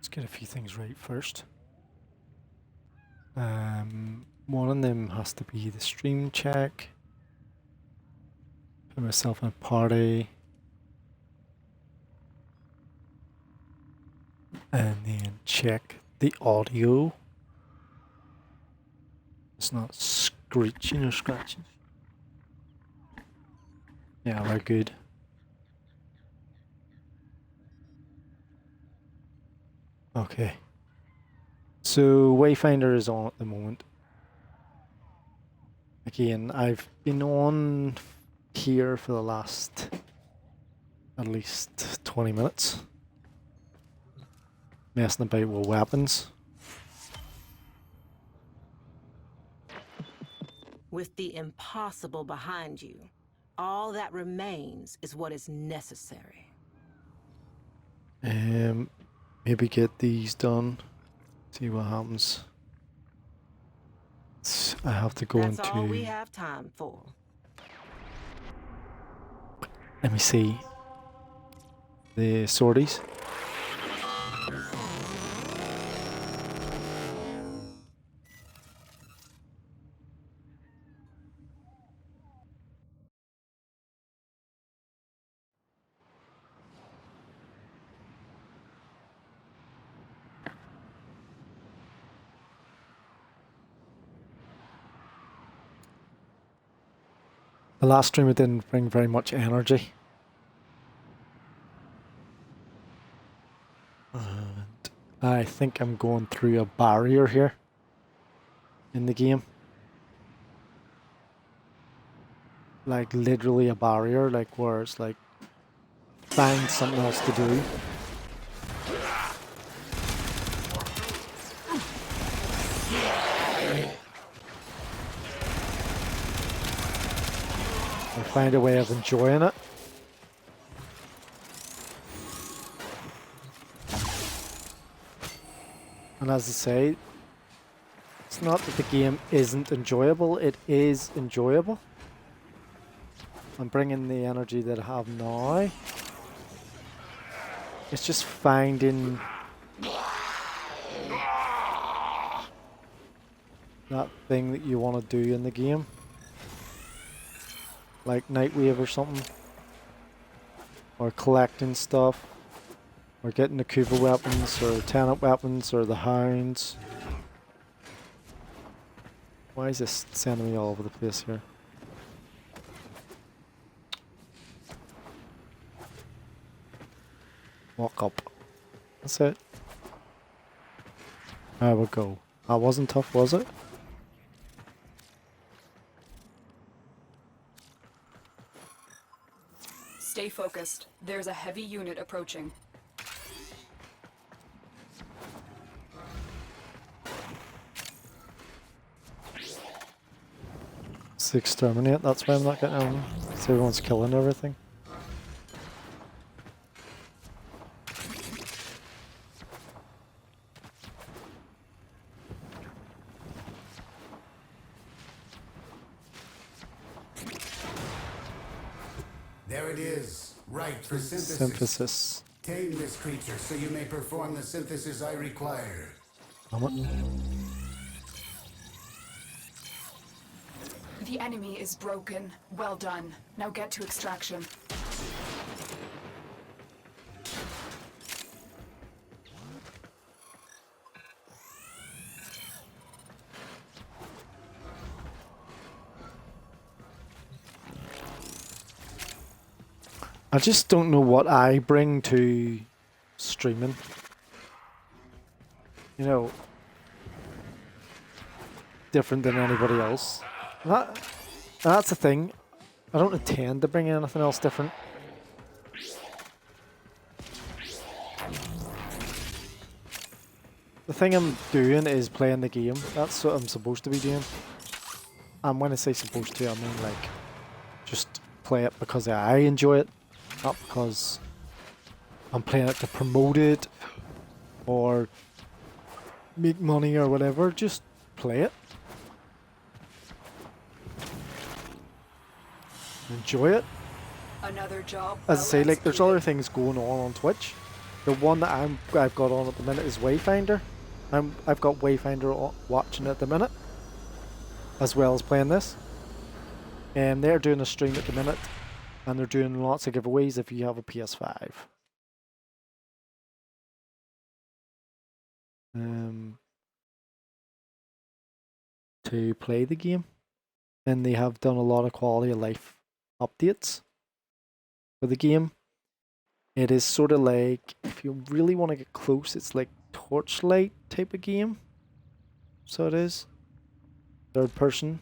Let's get a few things right first. One of them has to be the stream check. Put myself in a party. And then check the audio. It's not screeching or scratching. Yeah, we're good. Okay. So Wayfinder is on at the moment. Again, I've been on here for the last at least 20 minutes. Messing about with weapons. With the impossible behind you, all that remains is what is necessary. Maybe get these done. See what happens. I have to go That's into... all we have time for. Let me see. The sorties. The last stream it didn't bring very much energy. And I think I'm going through a barrier here in the game. Like literally a barrier, like where it's like find something else to do. Or find a way of enjoying it. And as I say, it's not that the game isn't enjoyable, it is enjoyable. I'm bringing the energy that I have now. It's just finding that thing that you want to do in the game. Like Nightwave or something. Or collecting stuff. Or getting the Cooper weapons, or Tenant weapons, or the Hounds. Why is this sending me all over the place here? Walk up. That's it. There we go. That wasn't tough, was it? Stay focused. There's a heavy unit approaching. Exterminate, that's why I'm not getting on. So everyone's killing everything. There it is. Right for synthesis. Synthesis. Tame this creature so you may perform the synthesis I require. The enemy is broken. Well done. Now get to extraction. I just don't know what I bring to streaming. You know, different than anybody else. That's the thing. I don't intend to bring anything else different. The thing I'm doing is playing the game. That's what I'm supposed to be doing. And when I say supposed to, I mean like just play it because I enjoy it, not because I'm playing it to promote it or make money or whatever. Just play it. Enjoy it. Another job. As I say, like there's other things going on Twitch The one that I've got on at the minute is Wayfinder. I've got Wayfinder watching at the minute, as well as playing this. And they're doing a stream at the minute, and they're doing lots of giveaways if you have a PS5. To play the game, and they have done a lot of quality of life updates for the game. It is sort of like, if you really want to get close, it's like Torchlight type of game. So it is. Third person.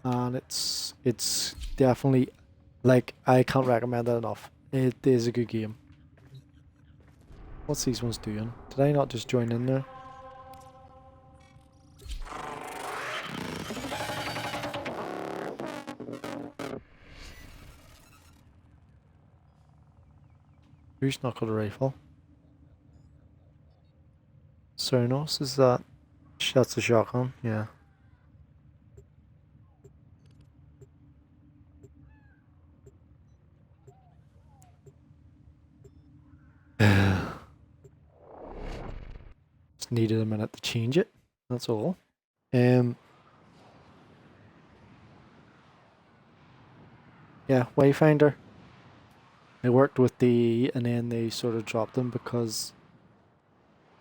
And it's definitely, like, I can't recommend it enough. It is a good game. What's these ones doing? Did I not just join in there? Who's not got a rifle? Sonos, is that? That's a shotgun, yeah. Just needed a minute to change it, that's all. Yeah, Wayfinder. They worked with and then they sort of dropped them because,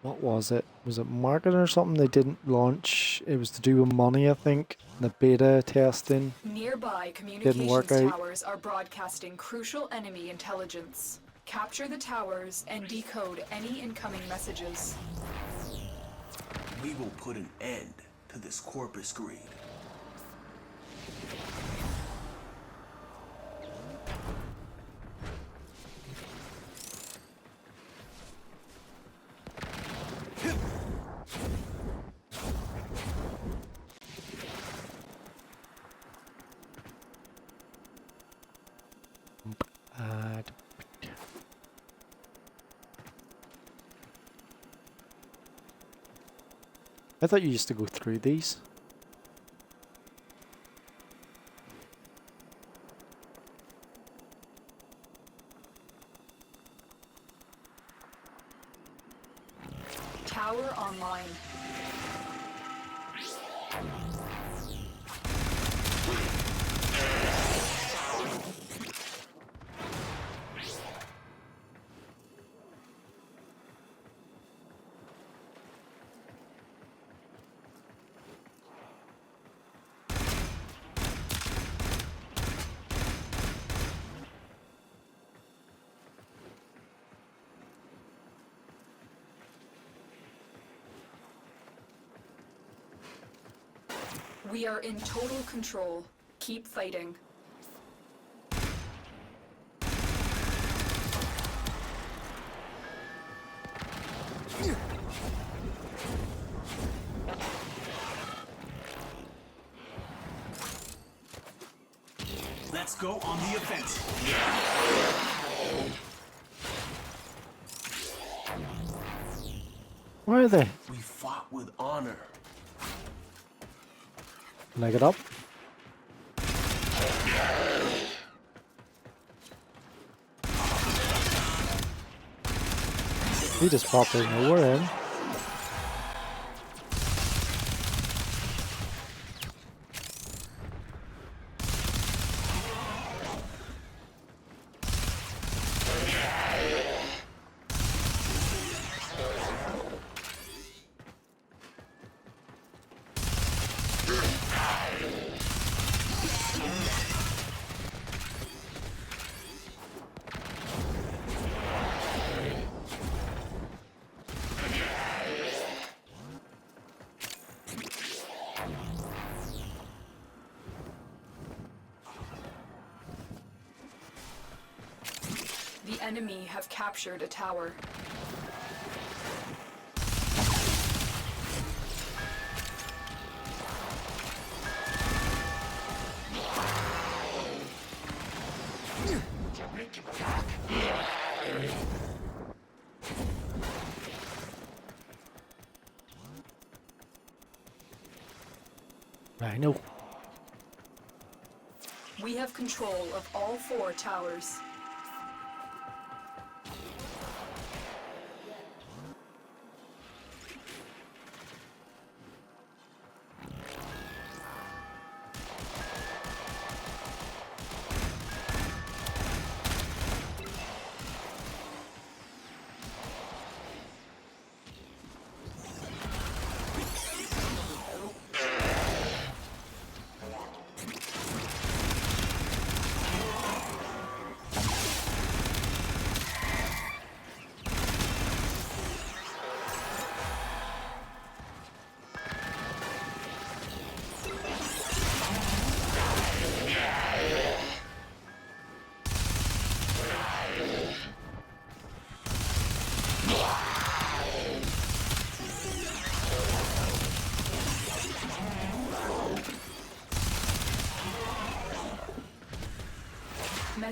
what was it? Was it marketing or something? They didn't launch. It was to do with money, I think. The beta testing Nearby didn't work communications out. towers are broadcasting crucial enemy intelligence. Capture the towers and decode any incoming messages. We will put an end to this corpus greed. I thought you used to go through these. Tower online. We are in total control. Keep fighting. Let's go on the offensive. Where are they? We fought with honor. Can I get up? He just popped out of nowhere in. The enemy have captured a tower. I know. We have control of all 4 towers.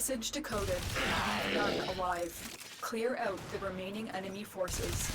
Message decoded. Leave none alive. Clear out the remaining enemy forces.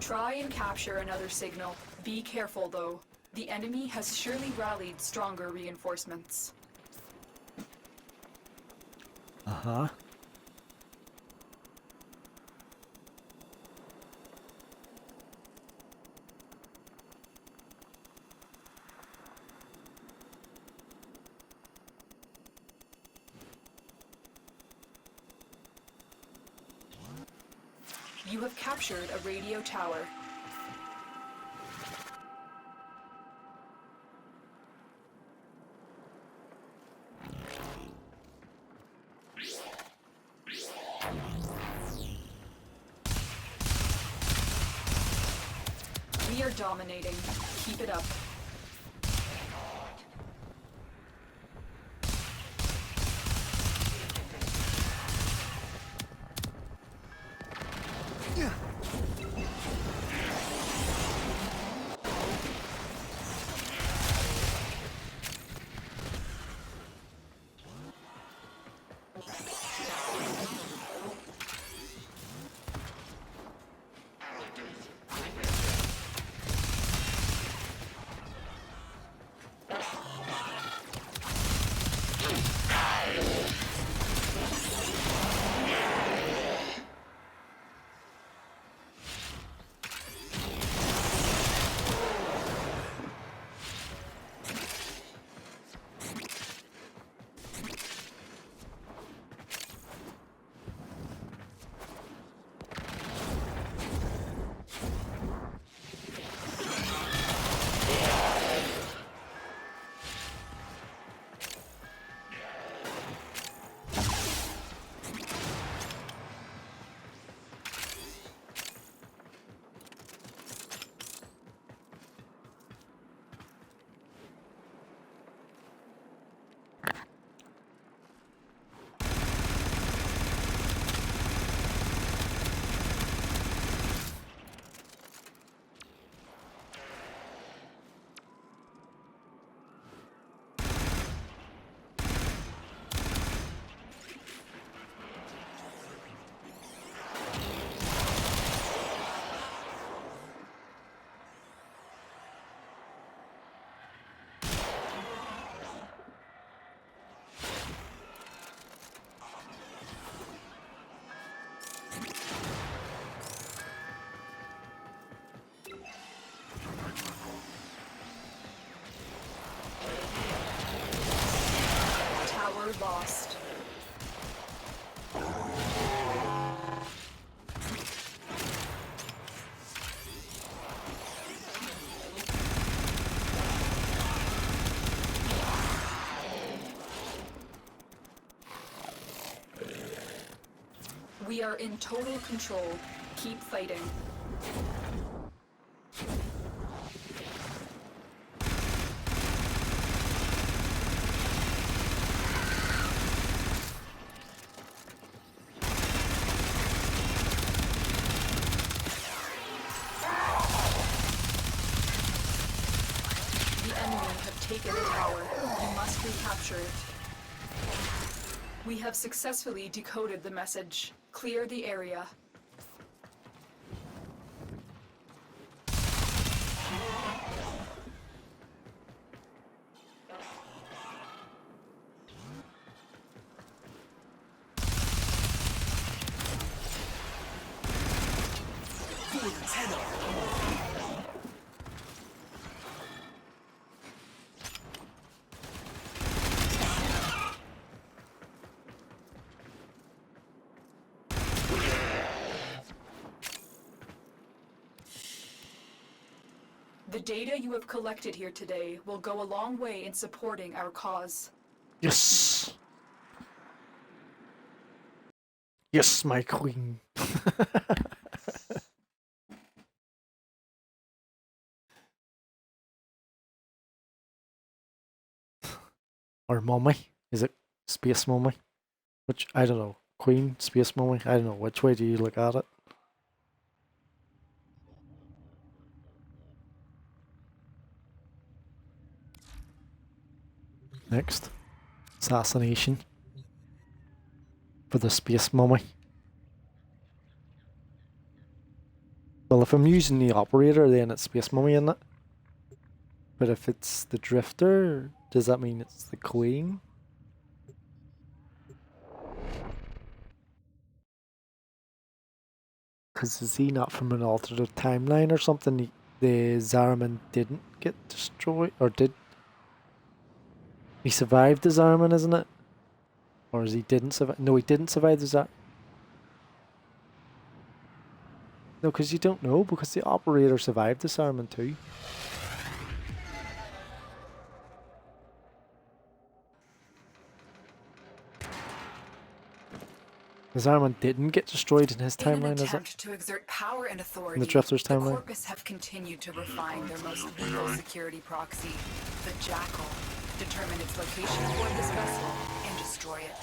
Try and capture another signal. Be careful, though. The enemy has surely rallied stronger reinforcements. Uh-huh. You have captured a radio tower. We are dominating. Keep it up. Lost. We are in total control. Keep fighting. Taken a tower. You must recapture it. We have successfully decoded the message. Clear the area. The The data you have collected here today will go a long way in supporting our cause. Yes! Yes, my queen! Or mummy? Is it space mummy? Which, I don't know. Queen, space mummy? I don't know. Which way do you look at it? Next. Assassination. For the space mummy. Well, if I'm using the operator, then it's space mummy, isn't it? But if it's the drifter, does that mean it's the queen? Because is he not from an alternate timeline or something? The Zariman didn't get destroyed, or did? He survived the Zariman, isn't it? Or is he didn't survive? No, he didn't survive the Zariman. No, because you don't know, because the operator survived the Zariman too. The Zariman didn't get destroyed in his timeline, is it? In an attempt to exert power and authority, In the Drifter's the timeline? Corpus have continued to refine their most lethal security proxy, the Jackal, determine its location aboard this vessel, and destroy it.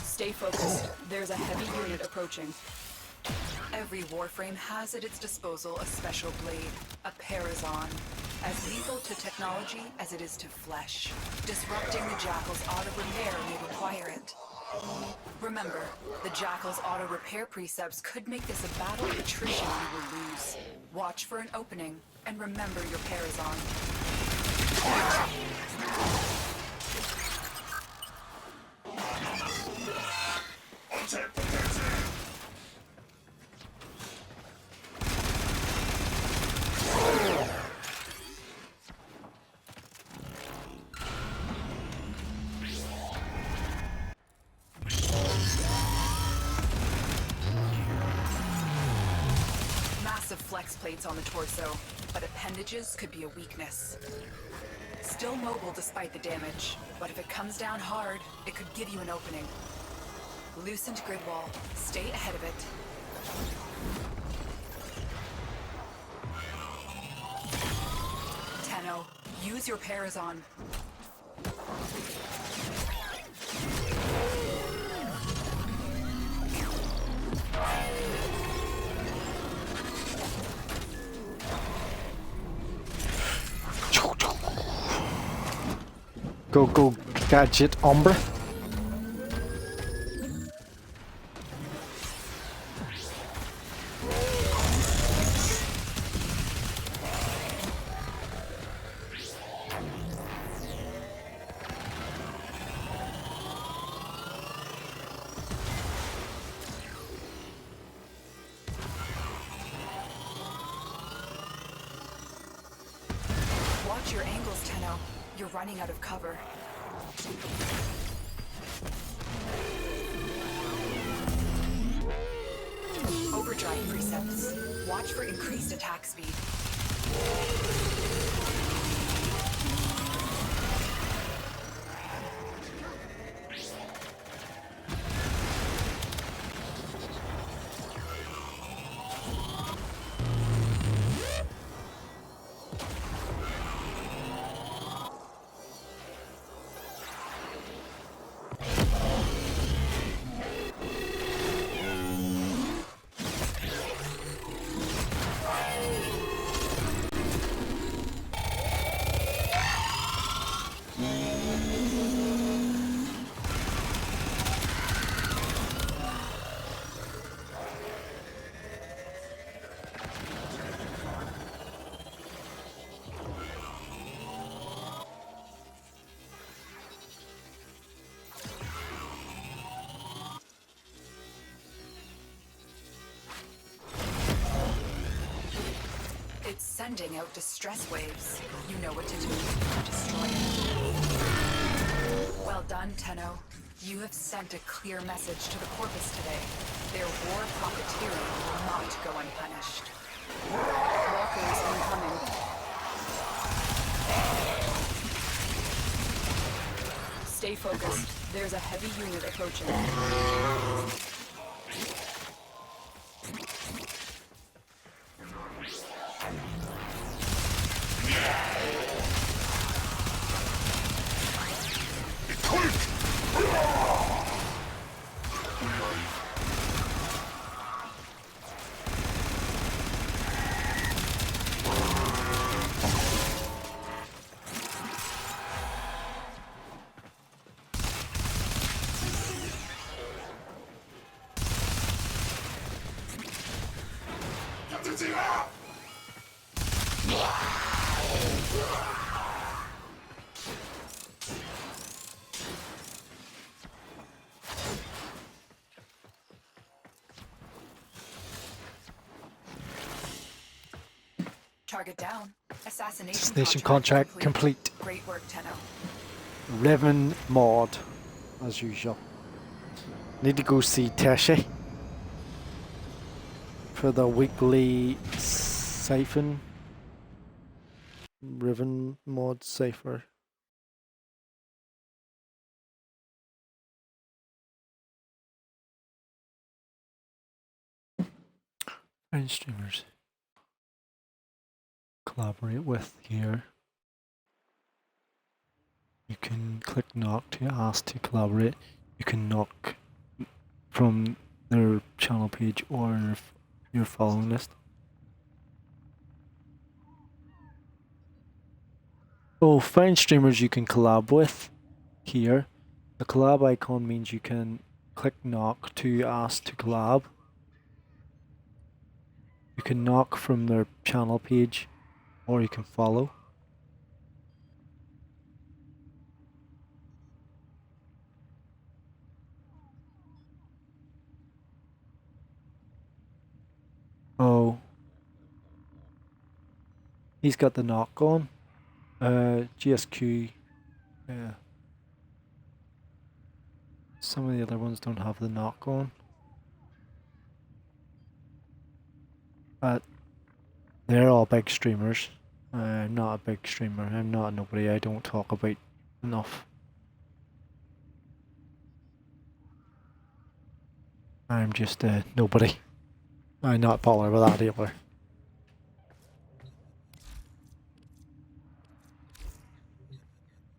Stay focused. There's a heavy unit approaching. Every Warframe has at its disposal a special blade, a Parazon, as lethal to technology as it is to flesh. Disrupting the Jackal's auto-repair may require it. Remember, the Jackal's auto-repair precepts could make this a battle of attrition we will lose. Watch for an opening, and remember your Parazon. Massive flex plates on the torso, but appendages could be a weakness. Still mobile despite the damage, but if it comes down hard, it could give you an opening. Loosened grid wall. Stay ahead of it. Tenno, use your Parazon. Go, gadget, Umbra. Watch your angles, Tenno. You're running out of cover. Overdrive precepts. Watch for increased attack speed. It's sending out distress waves. You know what to do. Destroy it. Well done, Tenno. You have sent a clear message to the Corpus today. Their war profiteering will not go unpunished. Walkers incoming. Stay focused. There's a heavy unit approaching. Target down. Assassination contract complete. Great work, Tenno. Riven mod, as usual. Need to go see Teshy for the weekly siphon. Riven mod cipher. Find streamers. Collaborate with here. You can click knock to ask to collaborate. You can knock from their channel page or your following list. Oh, find streamers you can collab with here. The collab icon means you can click knock to ask to collab. You can knock from their channel page or you can follow. Oh, he's got the knock on. GSQ. Yeah. Some of the other ones don't have the knock on. But they're all big streamers. I'm not a big streamer. I'm not nobody. I don't talk about enough. I'm just nobody. I'm not bothered with that either.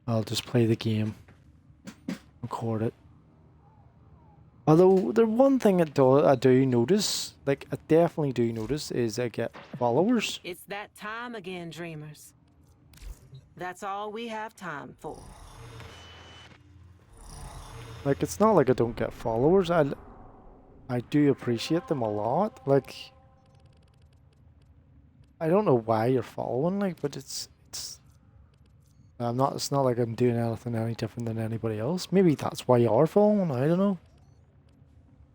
I'll just play the game, record it. Although the one thing I do notice, like I definitely do notice, is I get followers. It's that time again, dreamers. That's all we have time for. Like it's not like I don't get followers. I do appreciate them a lot. Like I don't know why you're following, like, but it's it's not like I'm doing anything any different than anybody else. Maybe that's why you are following, I don't know.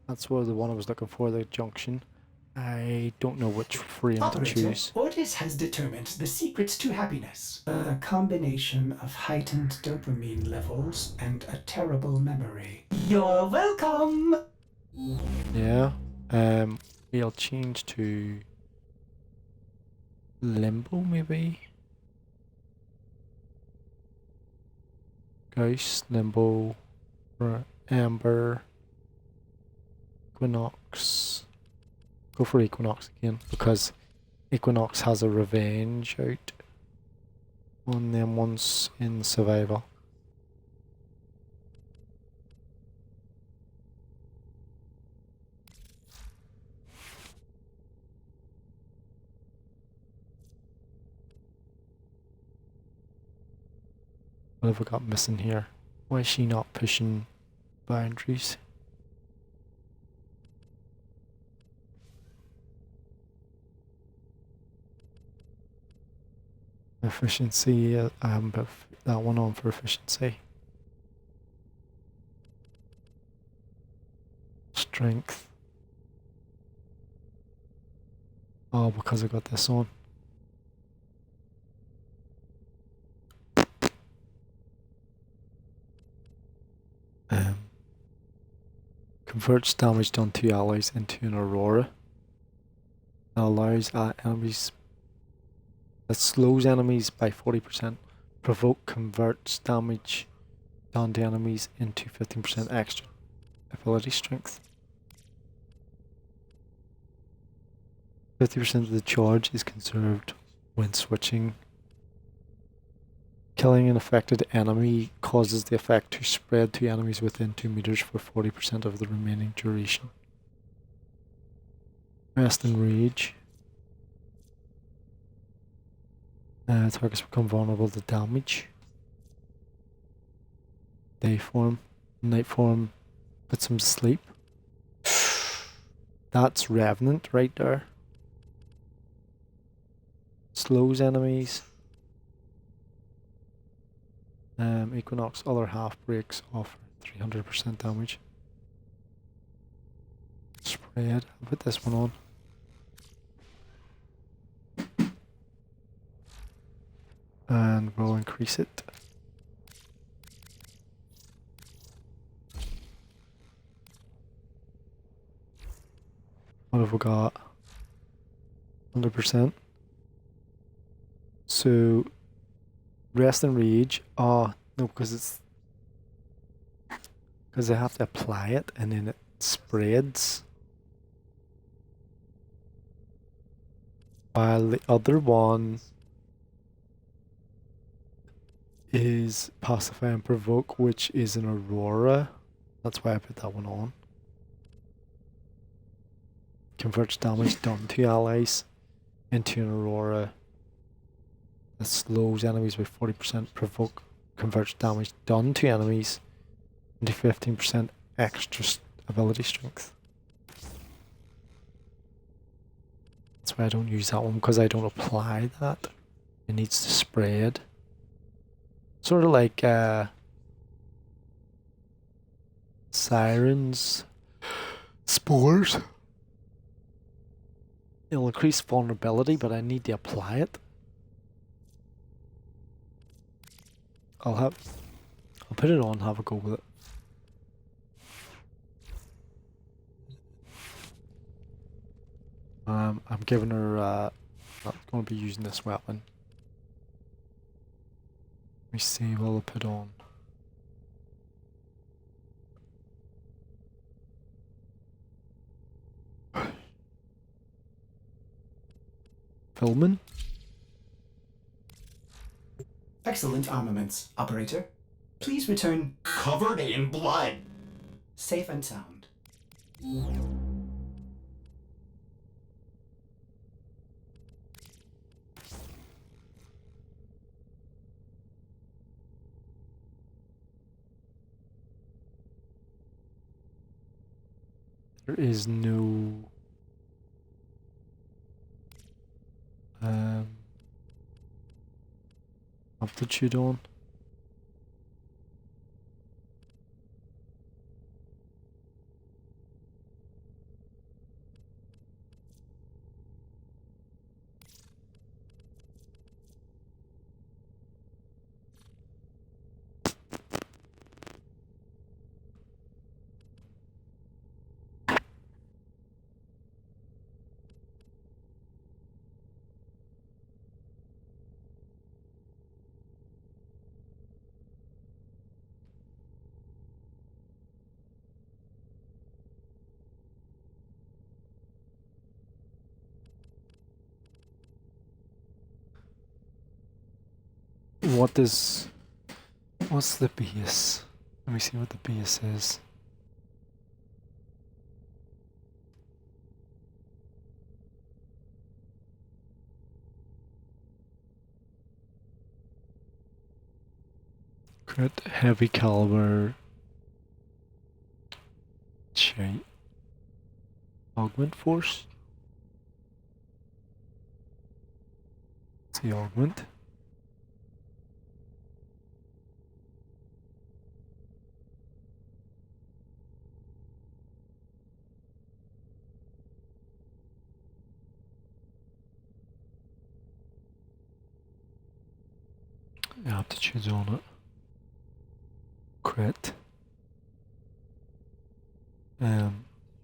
That's where the one I was looking for, the junction. I don't know which frame to choose. Ordis has determined the secrets to happiness. A combination of heightened dopamine levels and a terrible memory. You're welcome! Yeah. We'll change to Limbo maybe. Ghost, Limbo, Amber, Equinox. Go for Equinox again because Equinox has a revenge out on them once in survival. What have we got missing here? Why is she not pushing boundaries? Efficiency, I haven't put that one on for efficiency. Strength. Oh, because I got this on. Converts damage done to allies into an aurora. That allows enemies. That slows enemies by 40%. Provoke converts damage done to enemies into 15% extra ability strength. 50% of the charge is conserved when switching. Killing an affected enemy causes the effect to spread to enemies within 2 meters for 40% of the remaining duration. Rest and Rage. Targets become vulnerable to damage. Day form. Night form puts them to sleep. That's Revenant right there. Slows enemies. Equinox other half breaks offer 300% damage. Spread. I'll put this one on. And we'll increase it. What have we got? 100%. So, Rest and Rage. Oh, no, because I have to apply it and then it spreads. While the other one is Pacify and Provoke, which is an Aurora. That's why I put that one on. Converts damage done to allies into an Aurora. That slows enemies by 40%. Provoke converts damage done to enemies into 15% extra ability strength. That's why I don't use that one, because I don't apply that. It needs to spread. Sort of like Sirens Spores. It'll increase vulnerability, but I need to apply it. I'll put it on, have a go with it. I'm giving her not going to be using this weapon. Let me see what I'll put on. Filming? Excellent armaments, operator. Please return Covered in blood. safe and sound. There is no altitude on. What's the base? Let me see what the base is. Crit heavy caliber. Jade. Augment force. It's the augment. Aptitudes on it. Crit.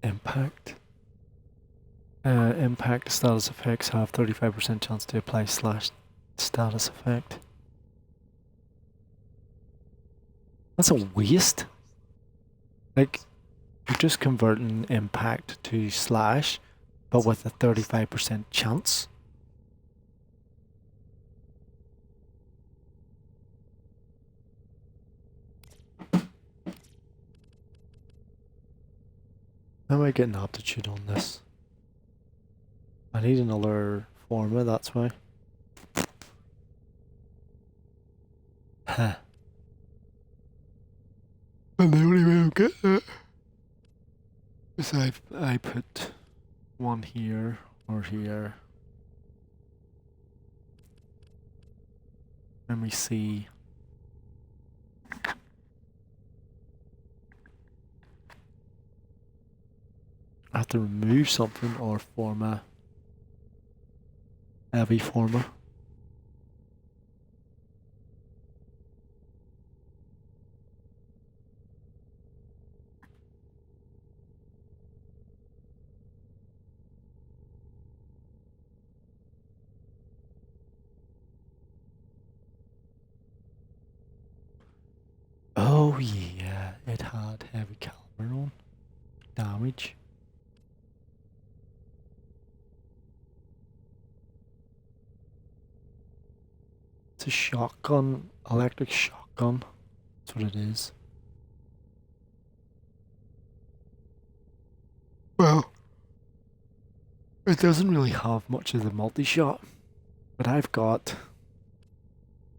Impact. Impact status effects have 35% chance to apply slash status effect. That's a waste. Like, you're just converting impact to slash, but with a 35% chance. How am I getting aptitude on this? I need another forma, that's why. Huh. And the only way I'm getting it is I put one here or here. Let me see. I have to remove something or forma. Heavy forma. Oh yeah, it had heavy caliber on. Damage. It's a shotgun, electric shotgun. That's what it is. Well, it doesn't really have much of the multi-shot, but I've got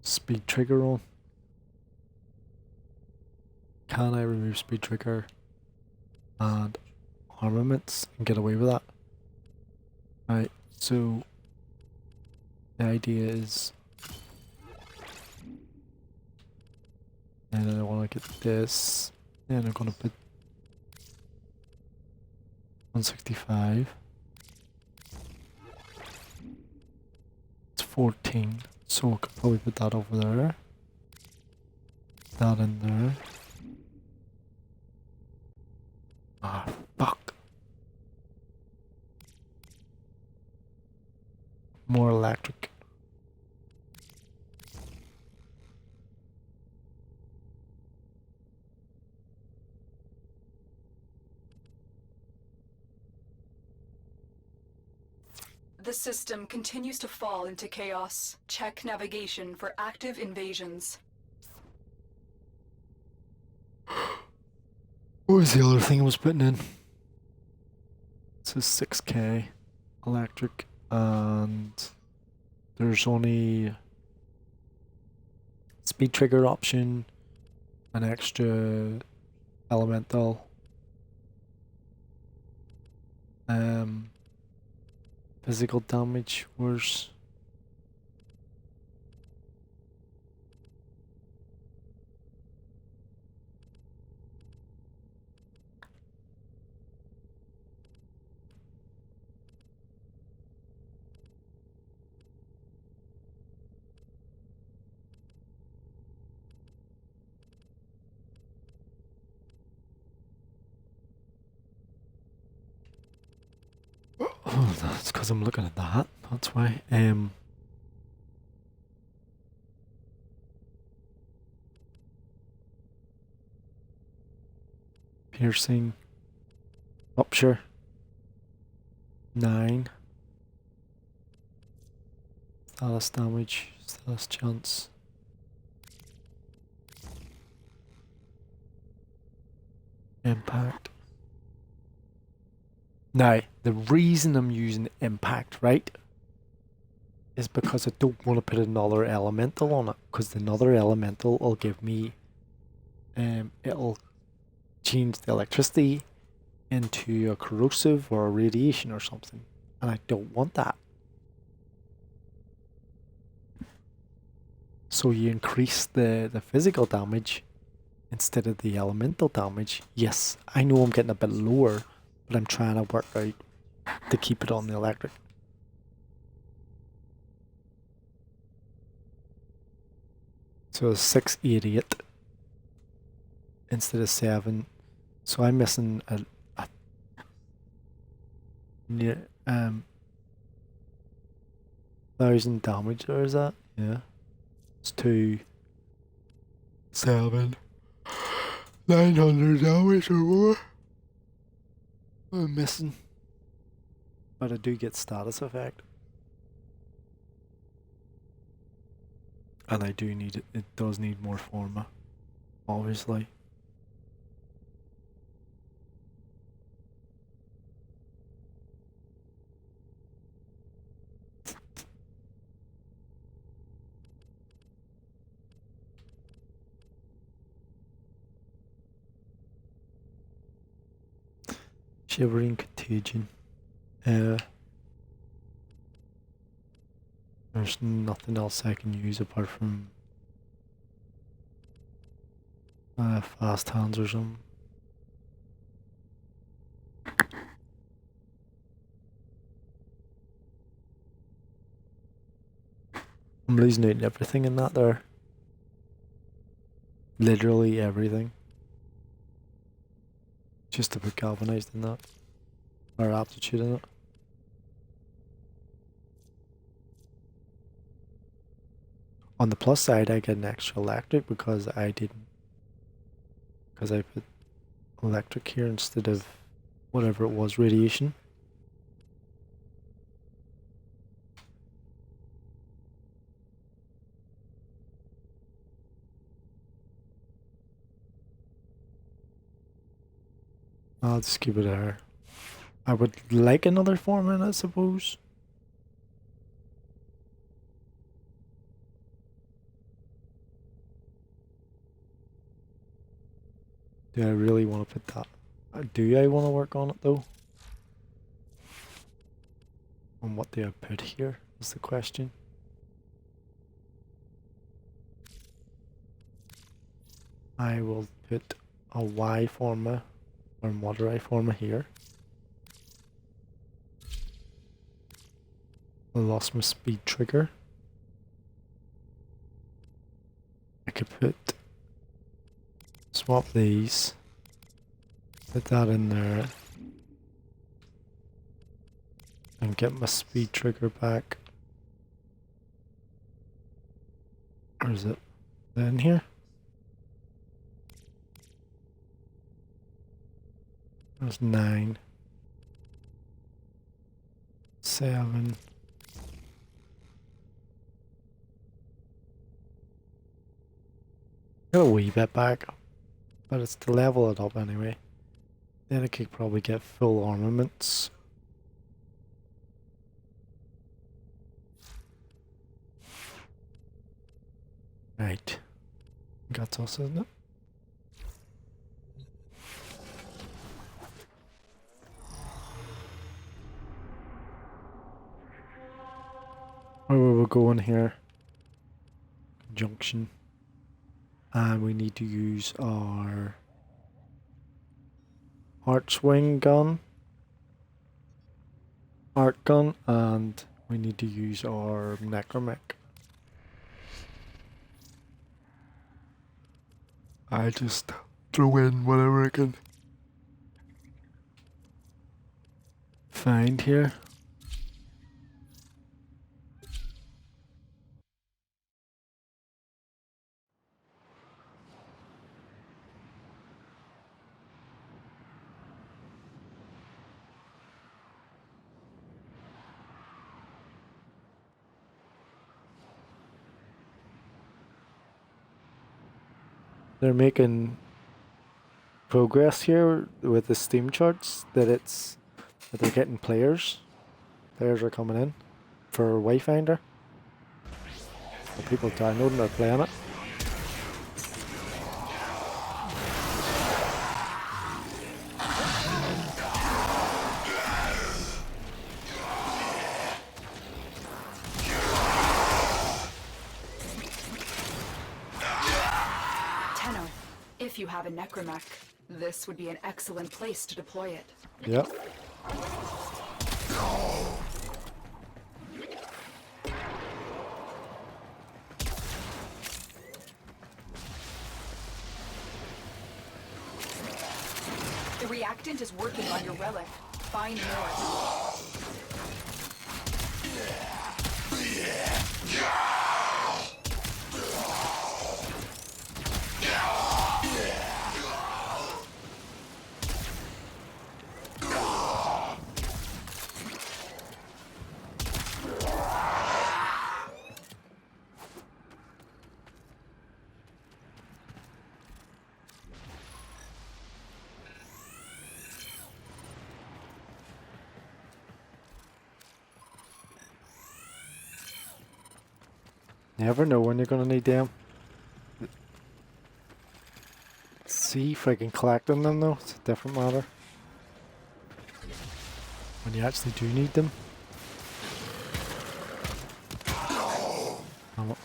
speed trigger on. Can I remove speed trigger and armaments and get away with that? Right, so the idea is, and then I want to get this, and I'm going to put 165. It's 14, so I could probably put that over there. That in there. Ah, fuck. More electric. The system continues to fall into chaos. Check navigation for active invasions. What was the other thing I was putting in? It says 6k electric, and there's only speed trigger option, an extra elemental, physical damage worse. Oh, that's because I'm looking at that. That's why. Piercing. Rupture. 9. Status damage. Status chance. Impact. Now, the reason I'm using impact, right, is because I don't want to put another elemental on it, because another elemental will give me, it'll change the electricity into a corrosive or a radiation or something, and I don't want that. So you increase the physical damage instead of the elemental damage. Yes, I know I'm getting a bit lower, but I'm trying to work out to keep it on the electric. So 688 instead of 7. So I'm missing a Yeah, 1,000 damage, or is that? Yeah. It's 2, 7, 900 damage or more. I'm missing. But I do get status effect. And I do need it does need more forma, obviously. Shivering Contagion. There's nothing else I can use apart from fast hands or something. I'm losing out on everything in that there. Literally everything. Just to put galvanized in that. Or aptitude in it. On the plus side, I get an extra electric because I didn't. Because I put electric here instead of whatever it was, radiation. I'll just keep it there. I would like another foreman, I suppose. Do I really want to put that? Do I want to work on it though? And what do I put here is the question. I will put a Y forma or moderate forma here. I lost my speed trigger. I could swap these, put that in there, and get my speed trigger back. Or is it in here? There's 9, 7. Got a wee bit back, but it's to level it up anyway. Then I could probably get full armaments. Right. That's us, isn't it? Where will we go in here? Junction. And we need to use our archwing gun, art gun, and we need to use our necromech. I just throw in whatever I can find here. They're making progress here with the Steam charts that they're getting players. Players are coming in for Wayfinder. So people downloading, they're playing it. If you have a necromech, this would be an excellent place to deploy it. Yep. The reactant is working on your relic. Find more. Never know when you're gonna need them. See, freaking collecting them though, it's a different matter. When you actually do need them. Oh.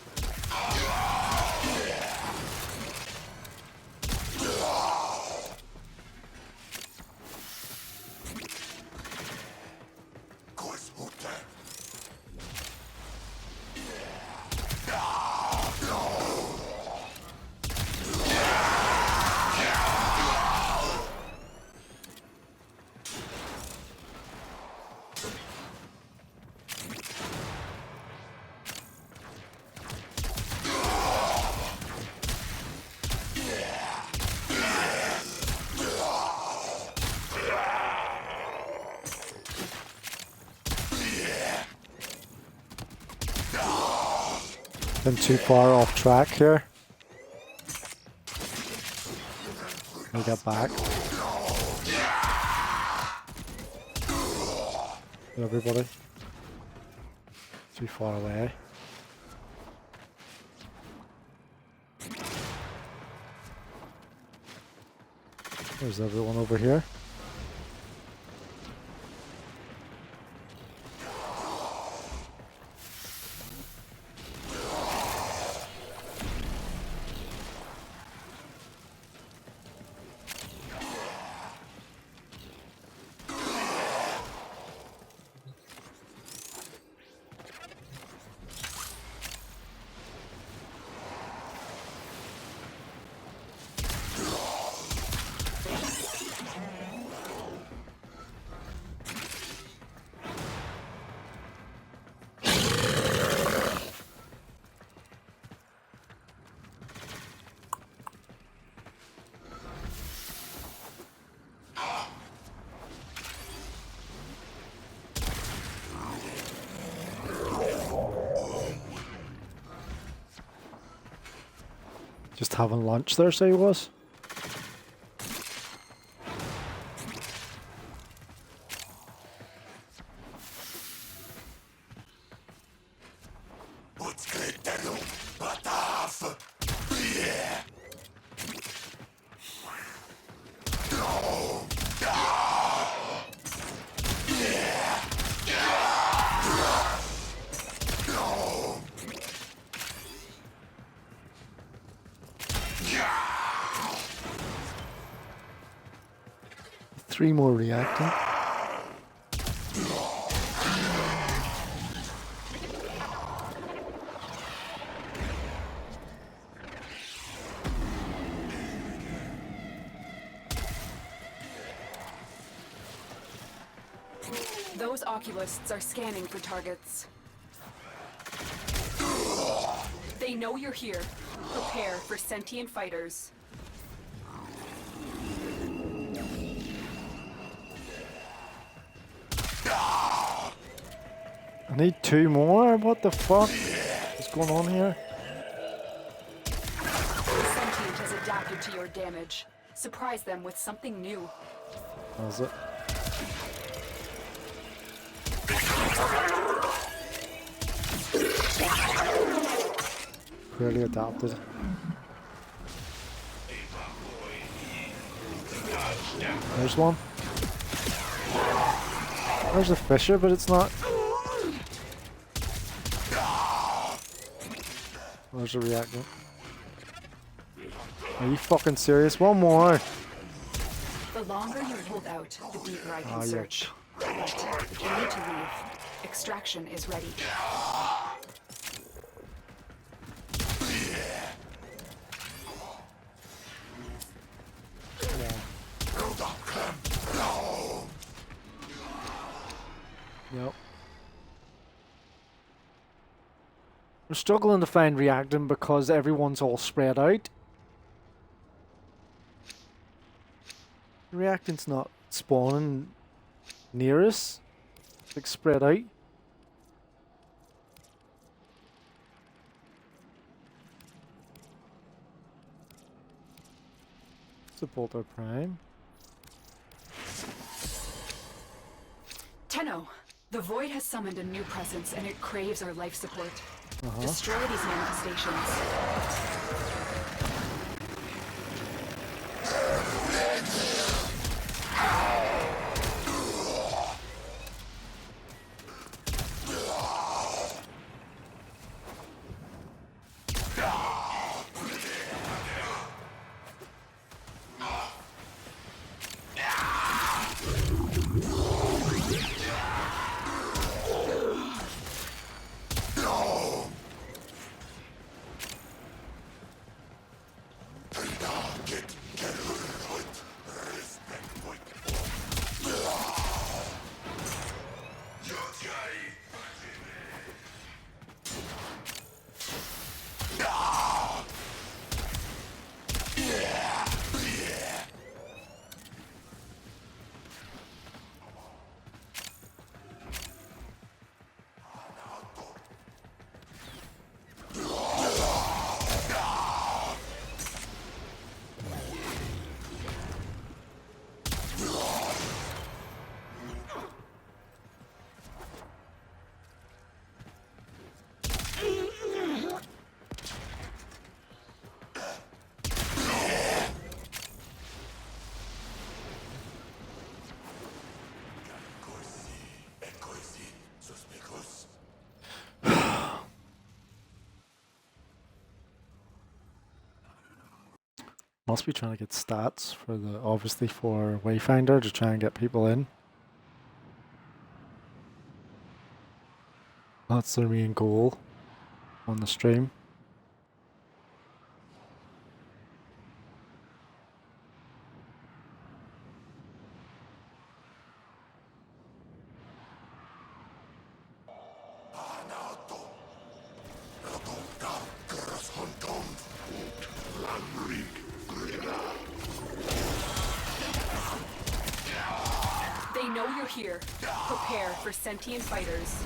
Been too far off track here. We got back. Everybody. Too far away. There's everyone over here. Just having lunch there, say he was. Three more reacting. Those oculists are scanning for targets. They know you're here. Prepare for sentient fighters. I need two more? What the fuck is going on here? The sentient has adapted to your damage. Surprise them with something new. How's it? Really adapted. There's one. There's a fisher, but it's not. There's a reactor. Are you fucking serious? One more! The longer you hold out, the deeper I can Oh, search. But you need to leave. Extraction is ready. Yep. We're struggling to find reactant because everyone's all spread out. Reactant's not spawning near us. It's like spread out. Support our prime. Tenno, the Void has summoned a new presence and it craves our life support. Destroy these manifestations. Must be trying to get stats for the, obviously for Wayfinder to try and get people in. That's their main goal on the stream. They know you're here. Prepare for sentient fighters.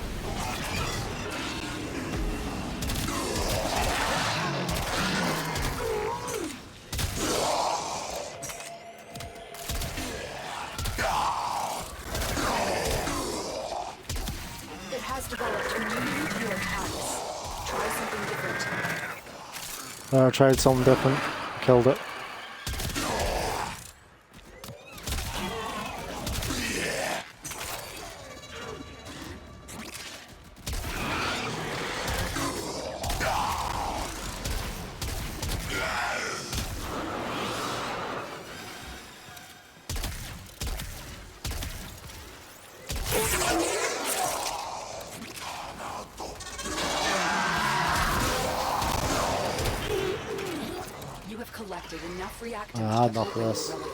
It has developed immunity to your attacks. Try something different. I tried something different, killed it. You have collected enough reactants Ah, to enough of open this. the relic.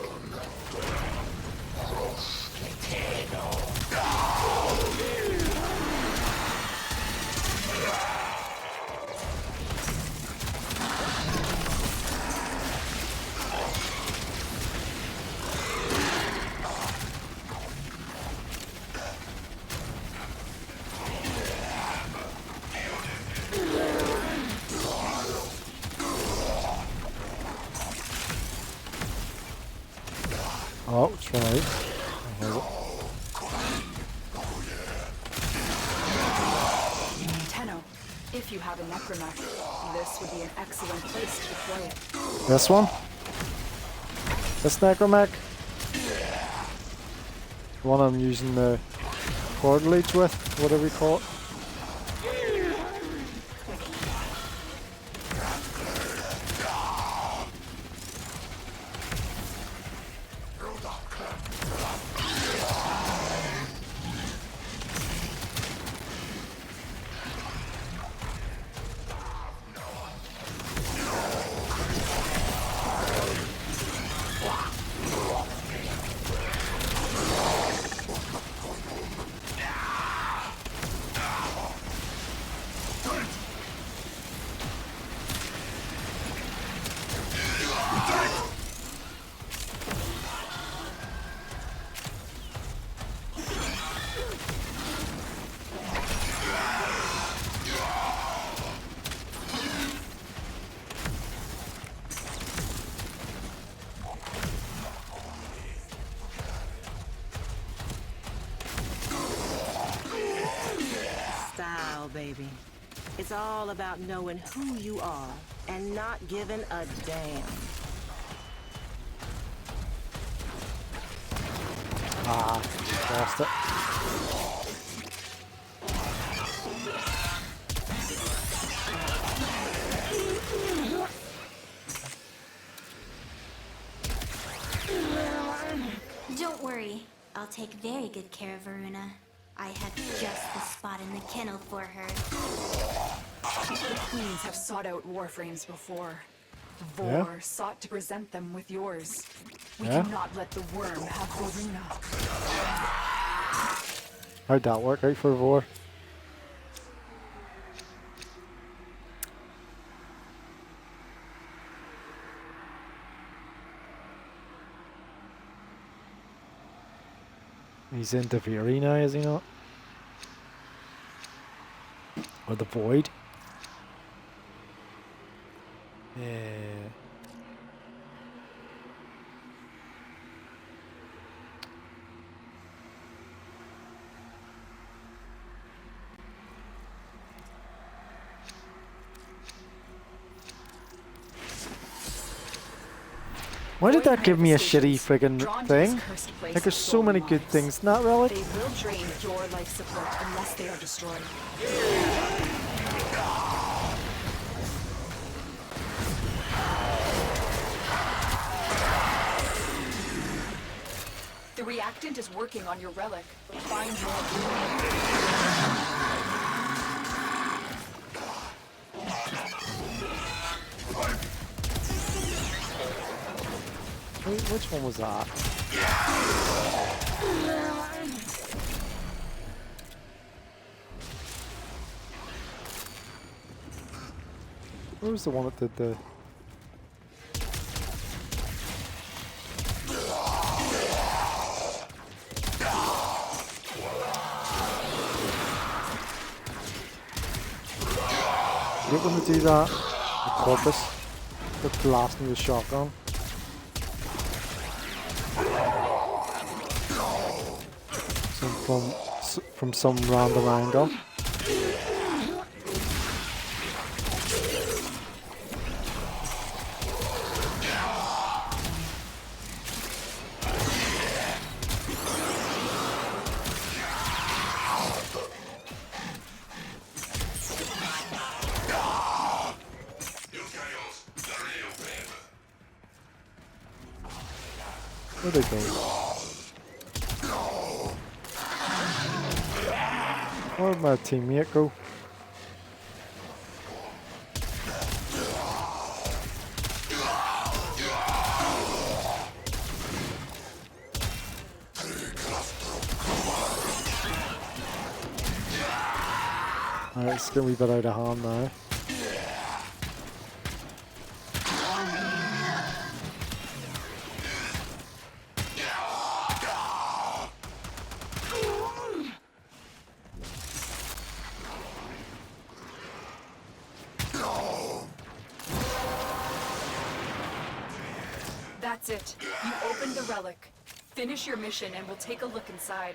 Oh, it's right. Tenno, if you have a necromech, this would be an excellent place to deploy it. This one? This necromech? The one I'm using the cordelage with, whatever you call it. Style, baby. It's all about knowing who you are and not giving a damn. Ah, lost it. Don't worry. I'll take very good care of Varuna. I have just the spot in the kennel for her. The queens have sought out Warframes before. Yeah? Vor sought to present them with yours. We Yeah? cannot let the worm have Varuna. How'd that work out for Vor? He's in the Fury now, is he not? Or the Void? Yeah. Why did that give me a shitty friggin' thing? Like there's so many good things in that relic. They will drain your life support unless they are destroyed. The reactant is working on your relic. Find more. Wait, which one was that? Where was the one that did the... You're gonna do that? The corpus? The blast me with shotgun? From some random angle. Where'd they go? Where'd my teammate go? Alright, it's gonna be a bit out of hand now. That's it. You opened the relic. Finish your mission and we'll take a look inside.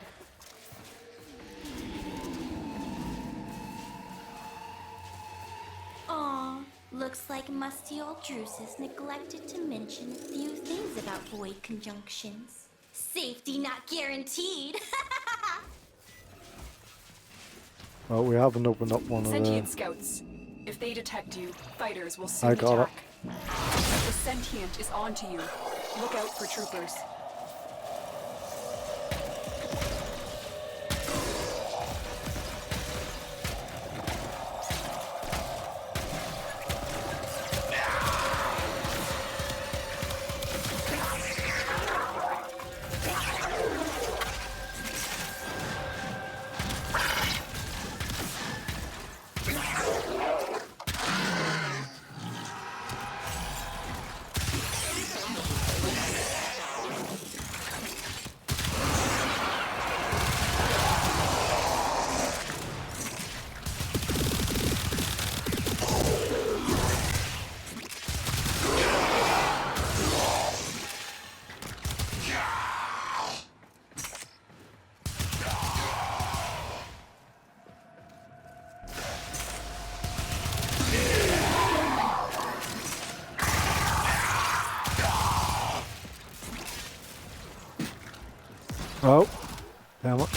Aw, looks like musty old Drusus neglected to mention a few things about void conjunctions. Safety not guaranteed. Well, we haven't opened up one of Sentient the... scouts. If they detect you, fighters will soon I got attack. The sentient is onto you. Look out for troopers. Oh, damn it.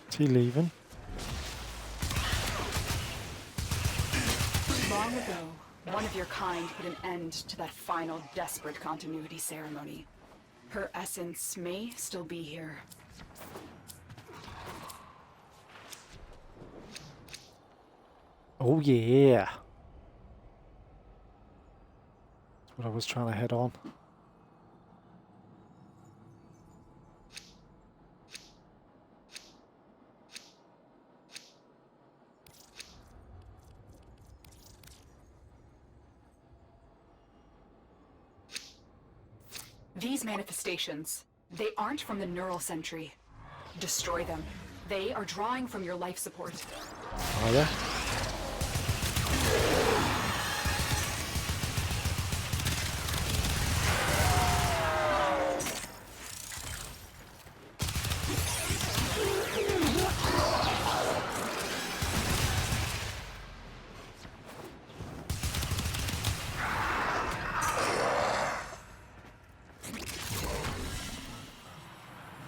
Is he leaving? Long ago, one of your kind put an end to that final desperate continuity ceremony. Her essence may still be here. Oh yeah. That's what I was trying to hit on. These manifestations, they aren't from the neural sentry. Destroy them. They are drawing from your life support. Are they?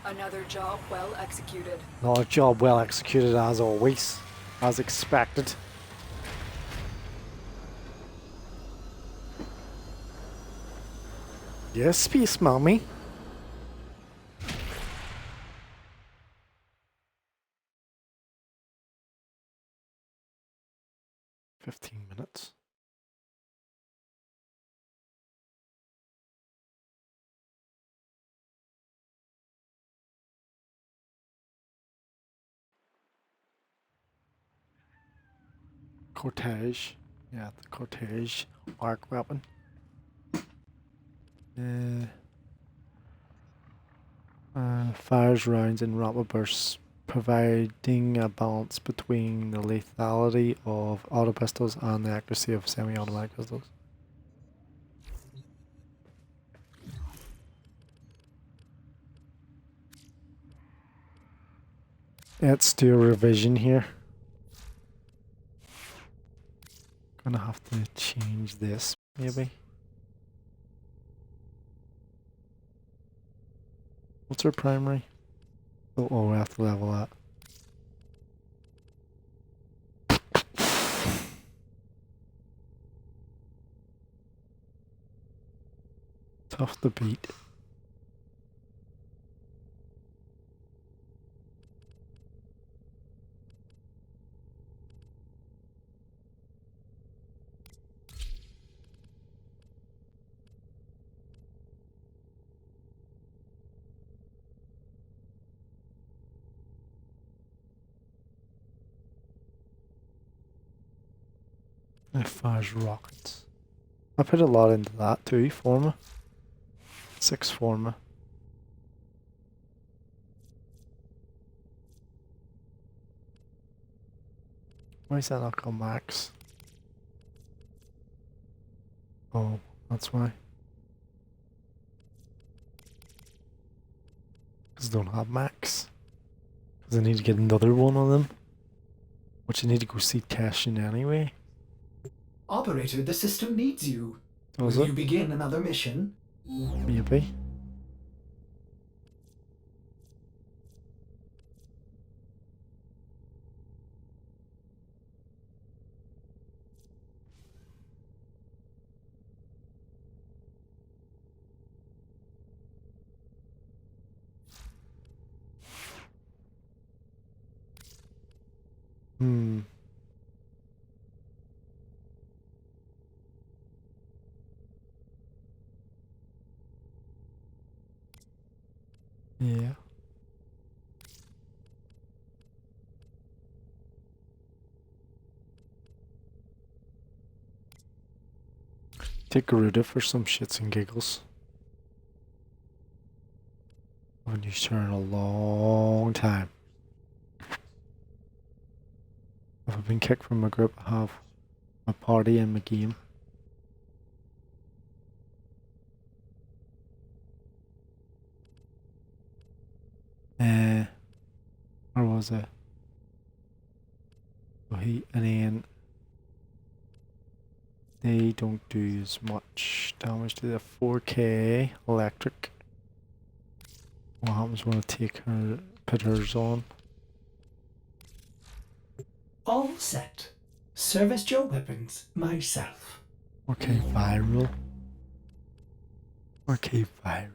Another job well executed. Another job well executed as always, as expected. Yes, Space Mommy. $15. Cortege. Yeah, the Cortege arc weapon. Fires rounds in rapid bursts, providing a balance between the lethality of auto pistols and the accuracy of semi-automatic pistols. Let's do a revision here. Gonna have to change this, maybe. What's our primary? Oh, we have to level that. Tough to beat. It fires rockets. I put a lot into that too, Forma. 6 Forma. Why is that not called max? Oh, that's why. Because they don't have max. Because I need to get another one of them. Which I need to go see Cashin anyway. Operator, the system needs you. Was Will it? you begin another mission? Maybe. Yeah. Take Garuda for some shits and giggles. I haven't used her in a long time. If I've been kicked from my group, I have my party and my game. Where was it? So and then they don't do as much damage to the 4K electric. What happens when I take her, put hers on? All set. Service your weapons myself. Okay, viral. Okay, viral.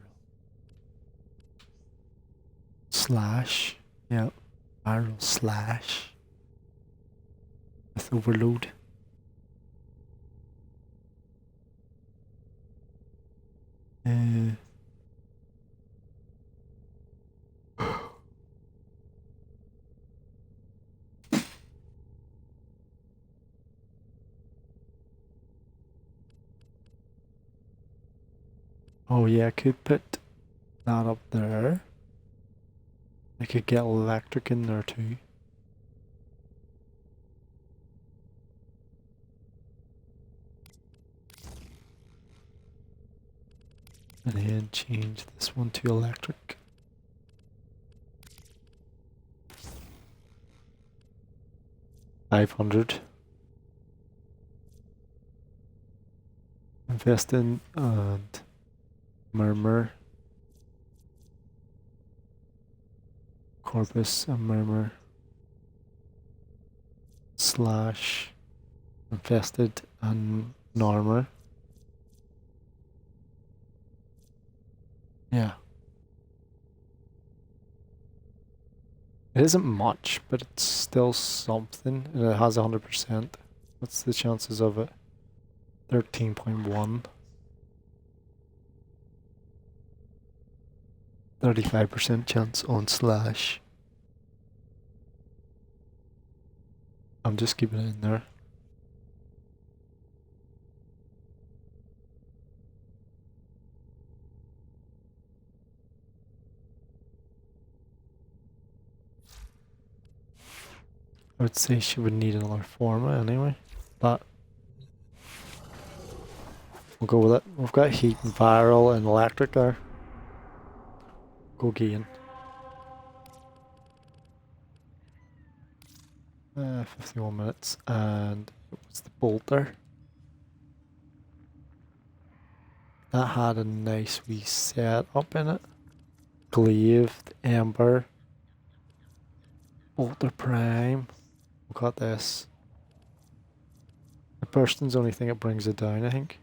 Slash. Yep. Viral slash. With overload. Oh yeah, I could put that up there. I could get electric in there too. And then change this one to electric. $500. Invest in and murmur. Corpus and murmur. Slash infested and armor. Yeah. It isn't much, but it's still something. And it has 100%. What's the chances of it? 13.1. 35% chance on slash. I'm just keeping it in there. I would say she would need another forma anyway, but we'll go with it. We've got heat and viral and electric there. Go gain. 51 minutes, and what's the bolt there? That had a nice wee set up in it. Glaive, Ember, Bolter Prime. We got this. The bursting's the only thing that brings it down, I think.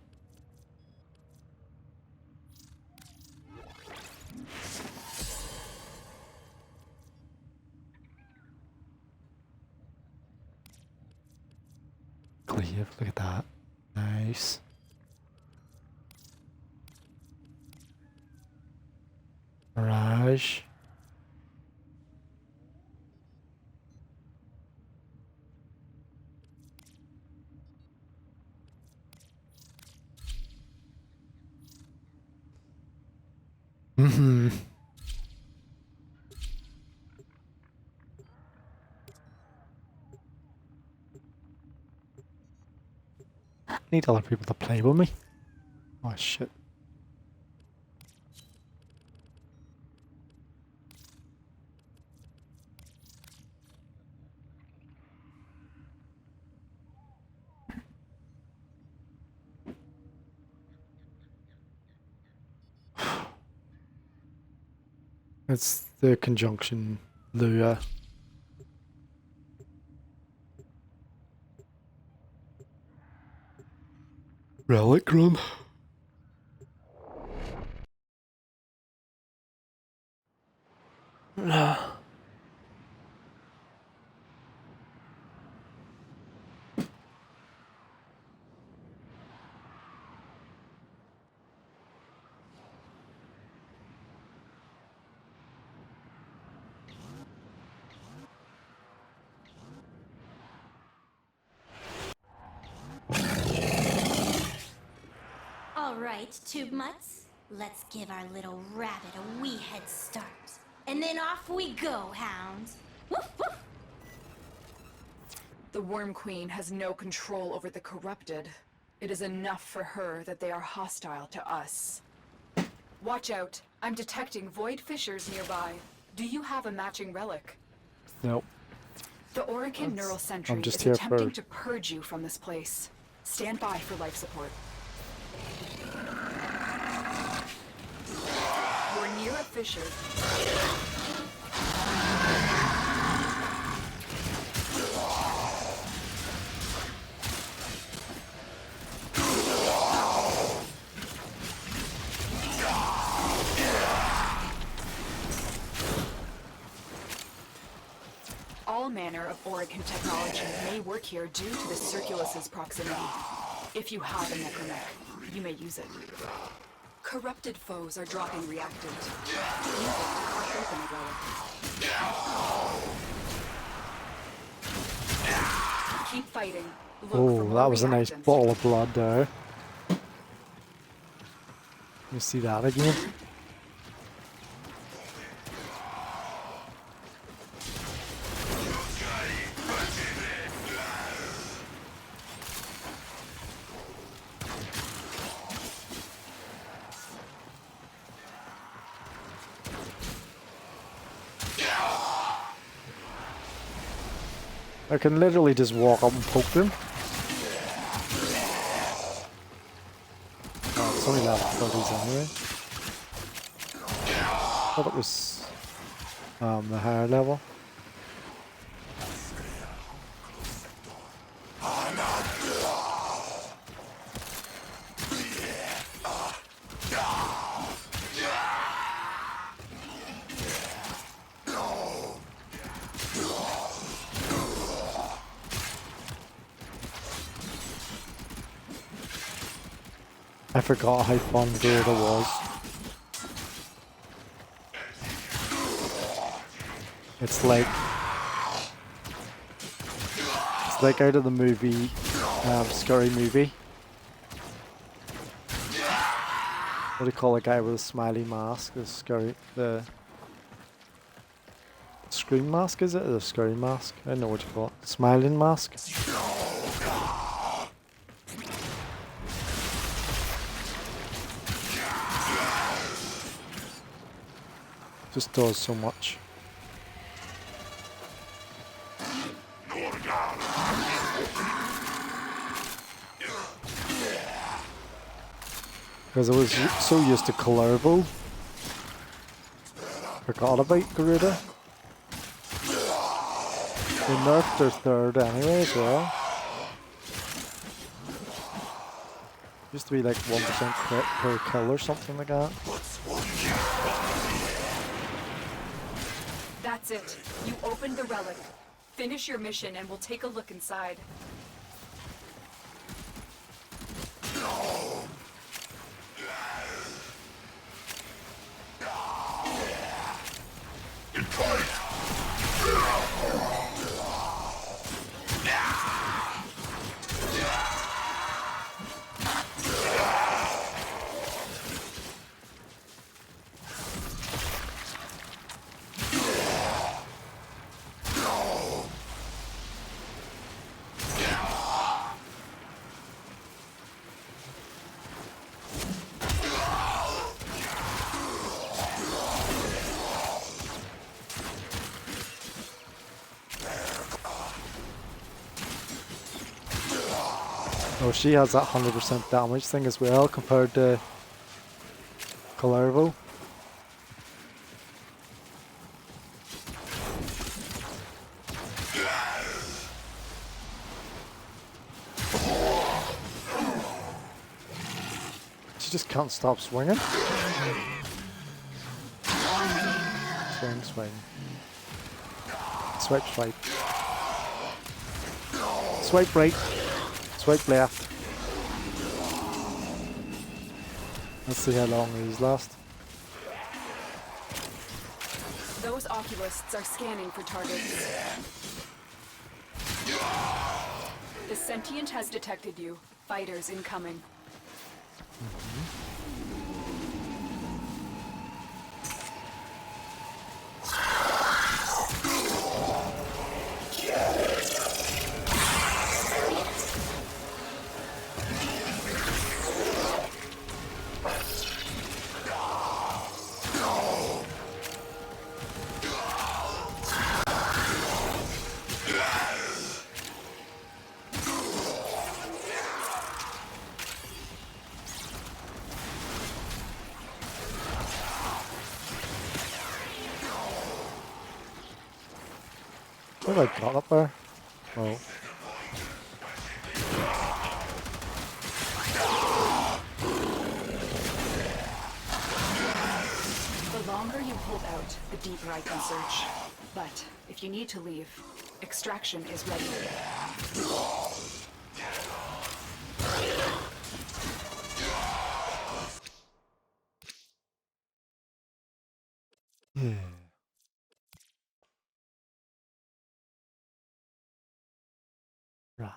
Glaive, look at that. Nice. Mirage. I need other people to play with me. Oh shit. It's the conjunction Lua. Relic run. Alright, tube mutts. Let's give our little rabbit a wee head start. And then off we go, hounds. Woof woof! The Worm Queen has no control over the corrupted. It is enough for her that they are hostile to us. Watch out. I'm detecting void fissures nearby. Do you have a matching relic? Nope. The Orican Neural Sentry I'm just is here attempting for- to purge you from this place. Stand by for life support. You're near a fissure. All manner of Orican technology may work here due to the Circulus's proximity. If you have a necromech, you may use it. Corrupted foes are dropping reactants. Use it to crack open a relic. Keep fighting. Look for Oh, more that was a nice reactants. ball of blood there. You see that again? I can literally just walk up and poke them. Oh, it's only level 30s anyway. I thought it was the higher level. I forgot how fun Garuda was. It's like out of the movie, Scary Movie. What do you call a guy with a smiley mask? The scream mask, is it? Or the scary mask? I don't know what you call it. Smiling mask. Just does so much. Because I was so used to Colorable, forgot about Garuda. They nerfed their third anyway as well. Used to be like 1% crit per kill or something like that. That's it. You opened the relic. Finish your mission and we'll take a look inside. Oh, she has that 100% damage thing as well compared to Colorable. She just can't stop swinging. Swing, swing. Swipe, swipe. Swipe right. Swipe left. Let's see how long these last. Those oculists are scanning for targets. The sentient has detected you. Fighters incoming. What have I got up there? Oh. The longer you hold out, the deeper I can search. But if you need to leave, extraction is ready. Yeah. Right.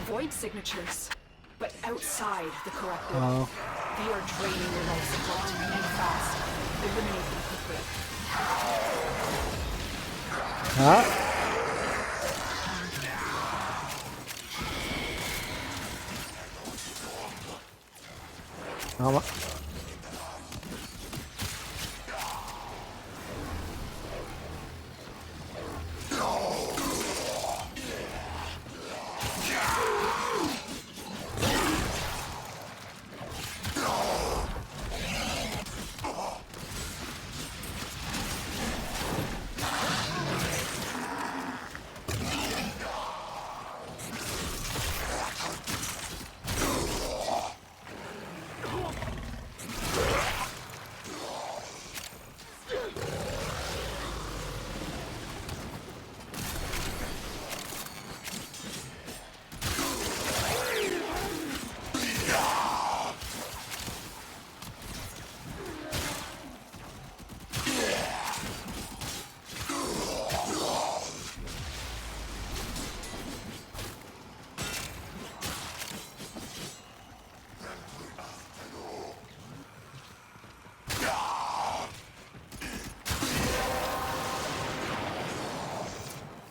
Void signatures, but outside the corrective. Oh. They are draining your life support, and fast. Eliminate them quickly. Ah. Mama.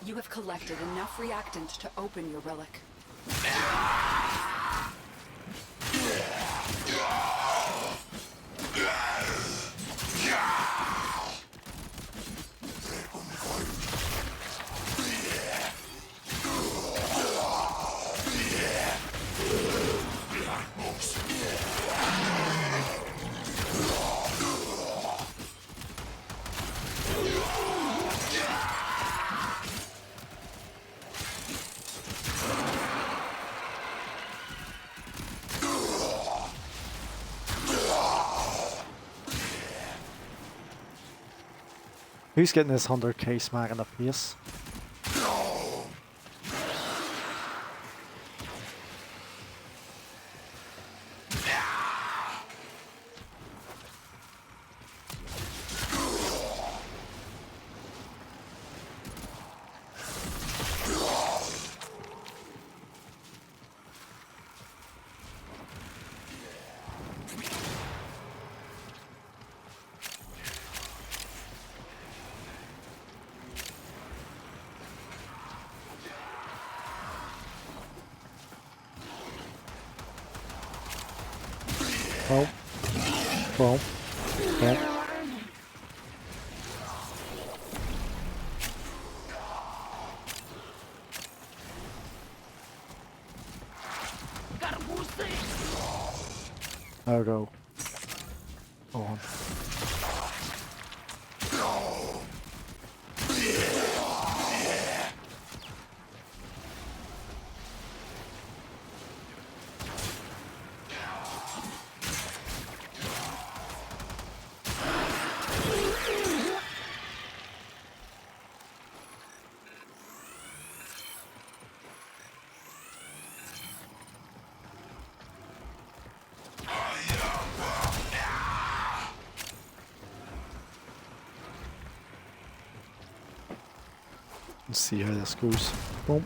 You have collected enough reactant to open your relic. Who's getting this 100k smack in the face? Oh. Well. Yeah. I'll go. Go on. Let's see how this goes. Boom.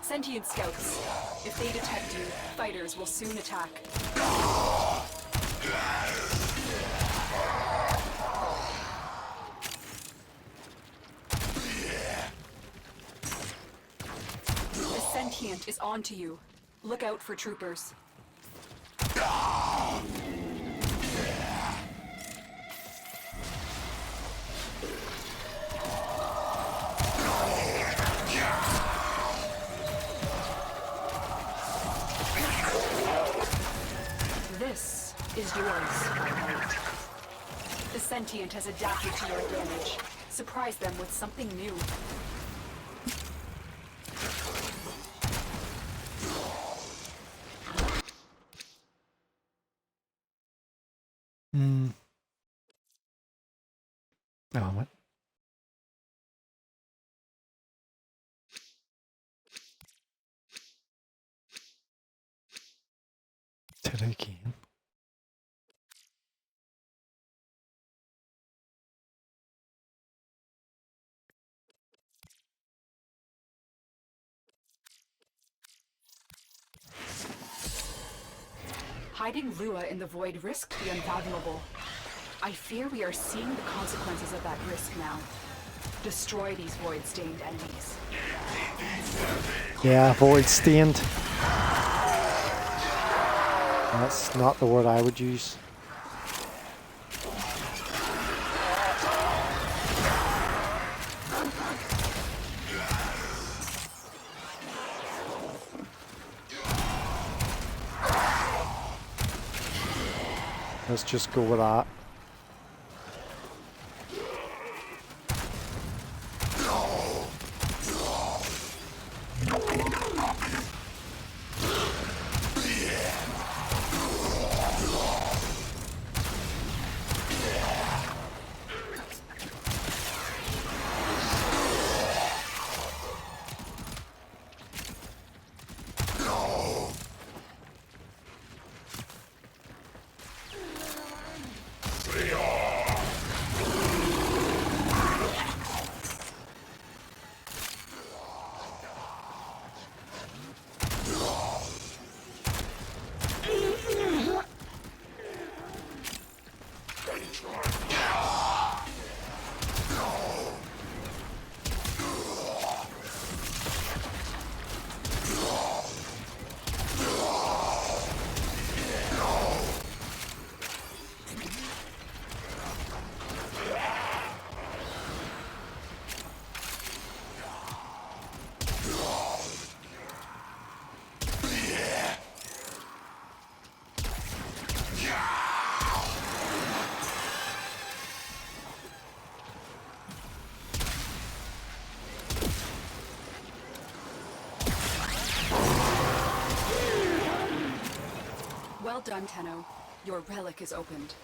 Sentient scouts. If they detect you, fighters will soon attack. The sentient is onto you. Look out for troopers. This is yours, my knight. The sentient has adapted to your advantage. Surprise them with something new. Oh, what? Today again. Hiding Lua in the void risked the unfathomable. I fear we are seeing the consequences of that risk now. Destroy these void-stained enemies. Yeah, void stained. That's not the word I would use. Let's just go with that. Well done, Tenno. Your relic is opened.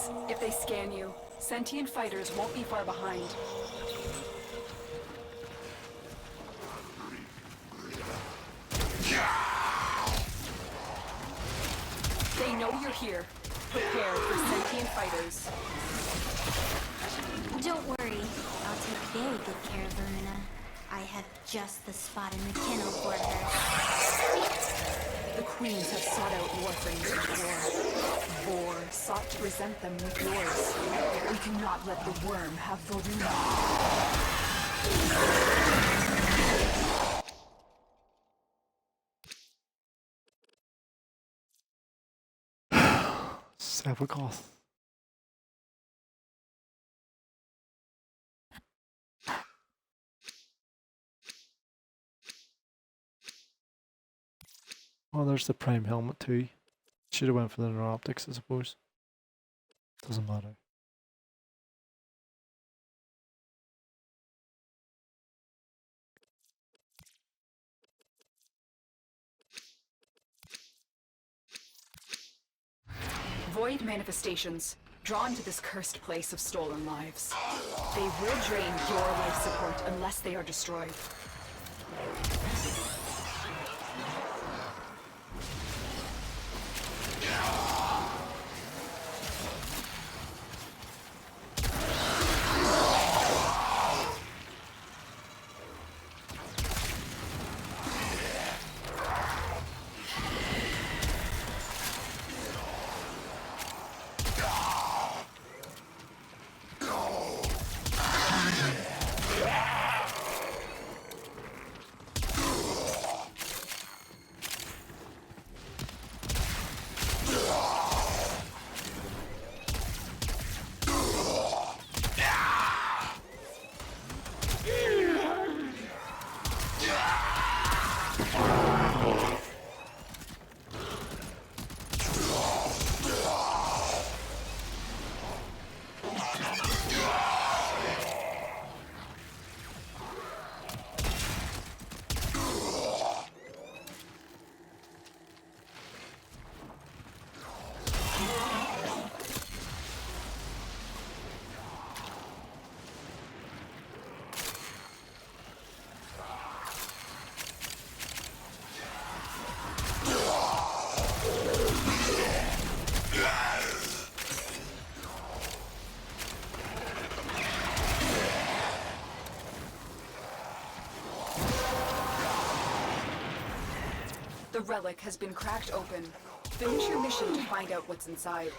Relics. If they scan you, sentient fighters won't be far behind. They know you're here. Prepare for sentient fighters. Don't worry, I'll take very good care of Verona. I have just the spot in the kennel for her. The queens have sought out Warframes before. Vor sought to present them with yours. We cannot let the worm have Verona. Sevagoth. Oh, there's the prime helmet too. Should have went for the inner optics, I suppose. Doesn't matter. Void manifestations, drawn to this cursed place of stolen lives. They will drain your life support unless they are destroyed. The relic has been cracked open. Finish your mission to find out what's inside.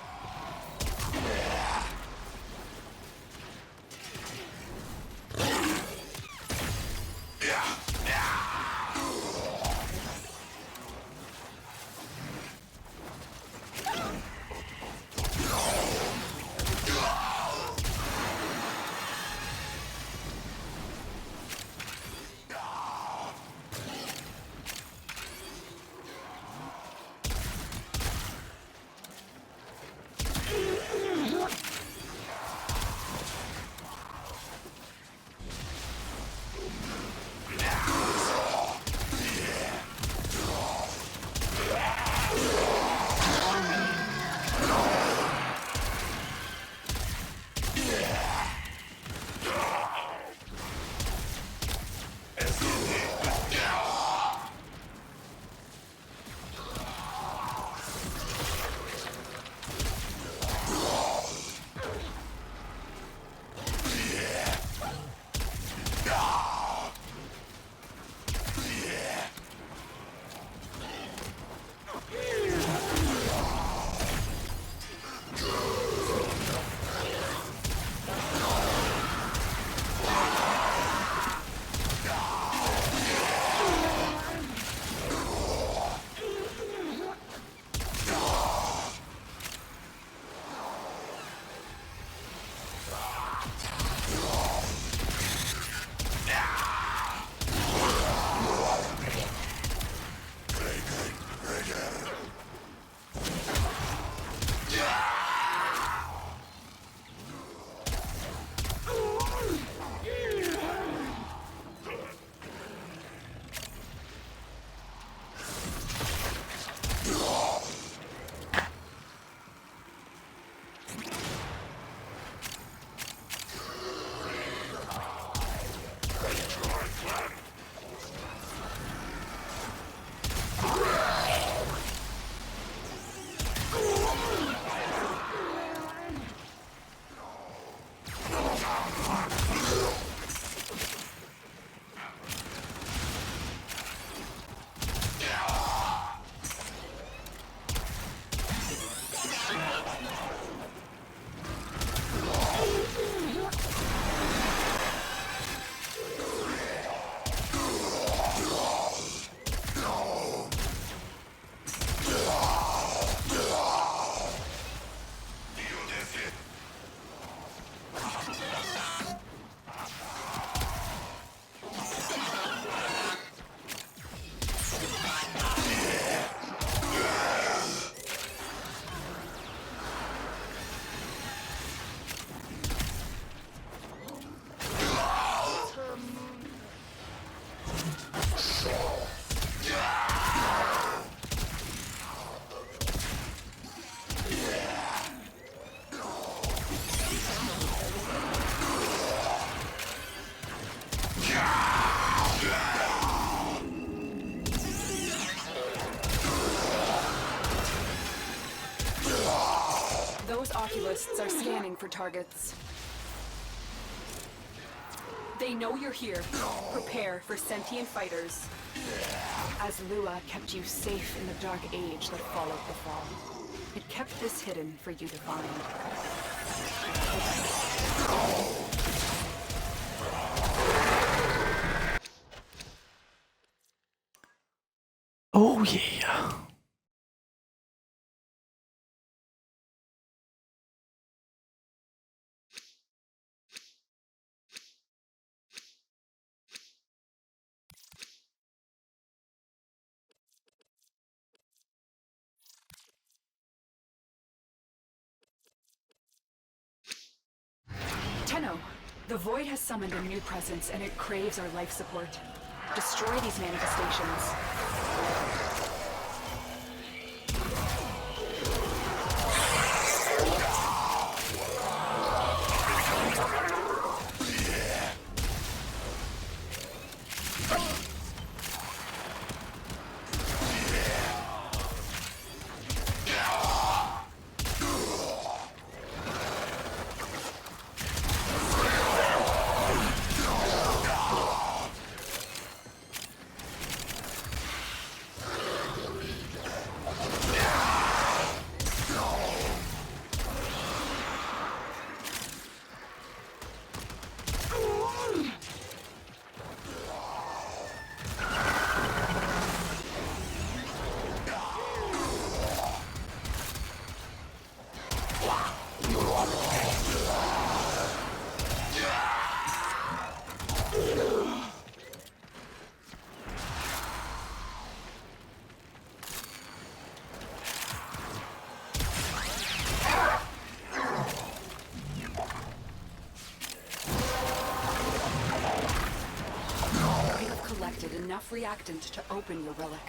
oculists are scanning for targets. They know you're here. Prepare for sentient fighters. As Lua kept you safe in the dark age that followed the fall, it kept this hidden for you to find. Oh yeah. Tenno, the Void has summoned a new presence and it craves our life support. Destroy these manifestations. Enough reactant to open your relic.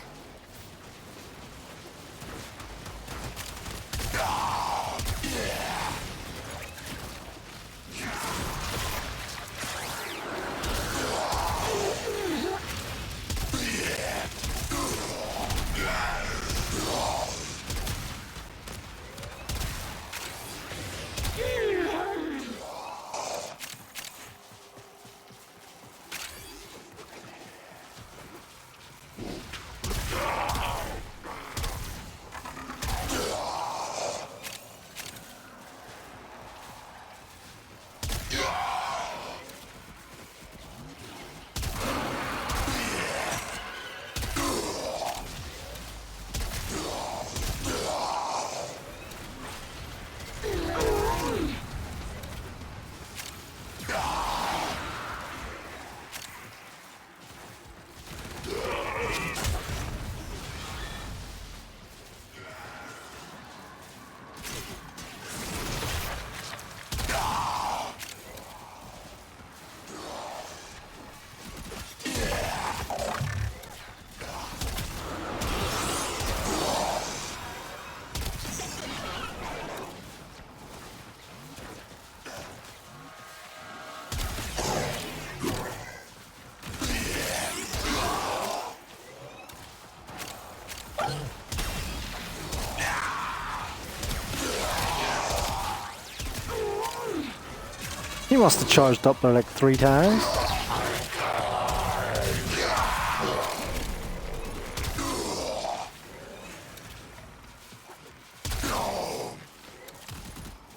He must have charged up there like 3 times.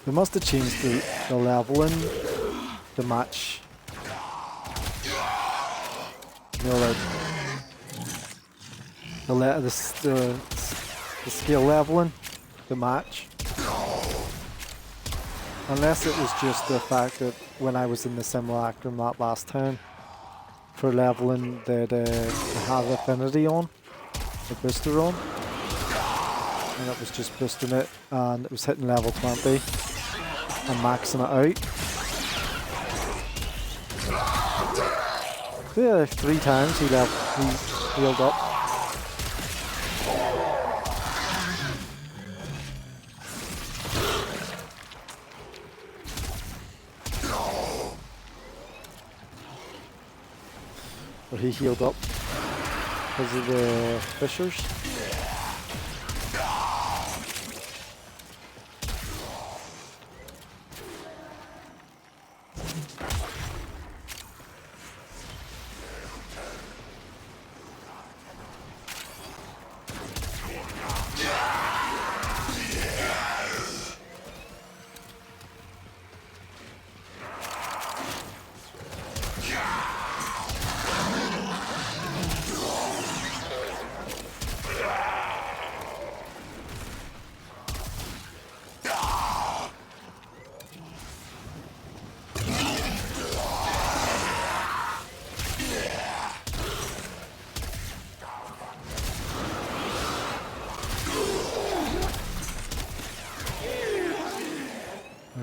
They must have changed the leveling to match. You know, like the skill leveling to match. Unless it was just the fact that when I was in the simulacrum that last time, for leveling they'd have affinity on, the booster on, and it was just boosting it, and it was hitting level 20 and maxing it out. Yeah, like 3 times he healed up. Or he healed up because of the fissures.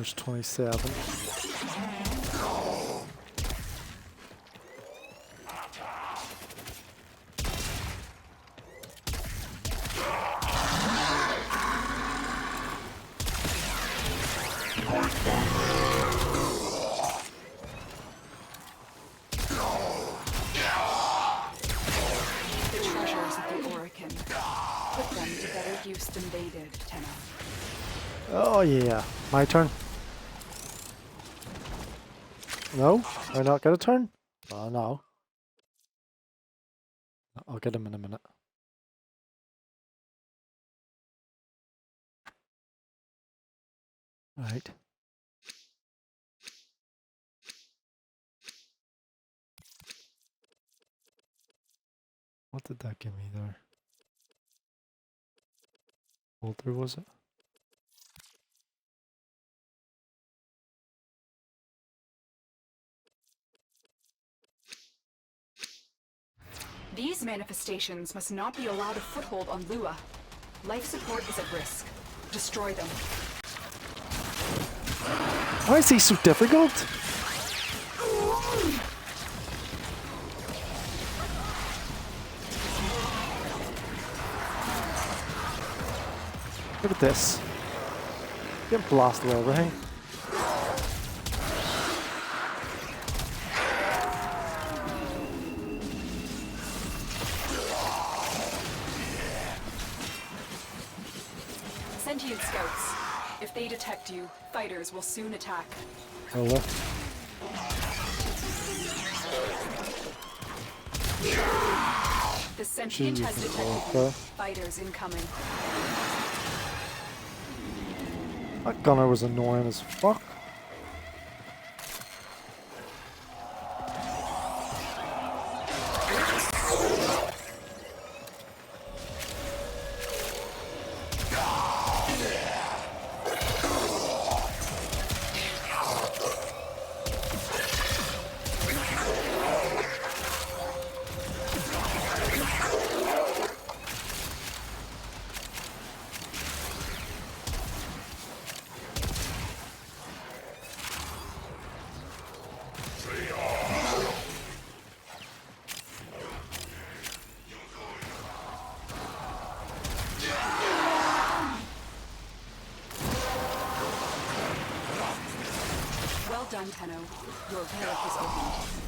There's 27. The treasures of the Oracle. Put them to better use than they did, Tenno. Oh yeah, my turn. No, I not get a turn. Oh no. I'll get him in a minute. Right. What did that give me there? Walter, was it? These manifestations must not be allowed a foothold on Lua. Life support is at risk. Destroy them. Why is he so difficult? Look at this. Get blasted with everything. Sentient scouts. If they detect you, fighters will soon attack. Hello. The sentient has Jesus, detected you. Fighters incoming. That gunner was annoying as fuck. Well done, Tenno. Your relic is opened.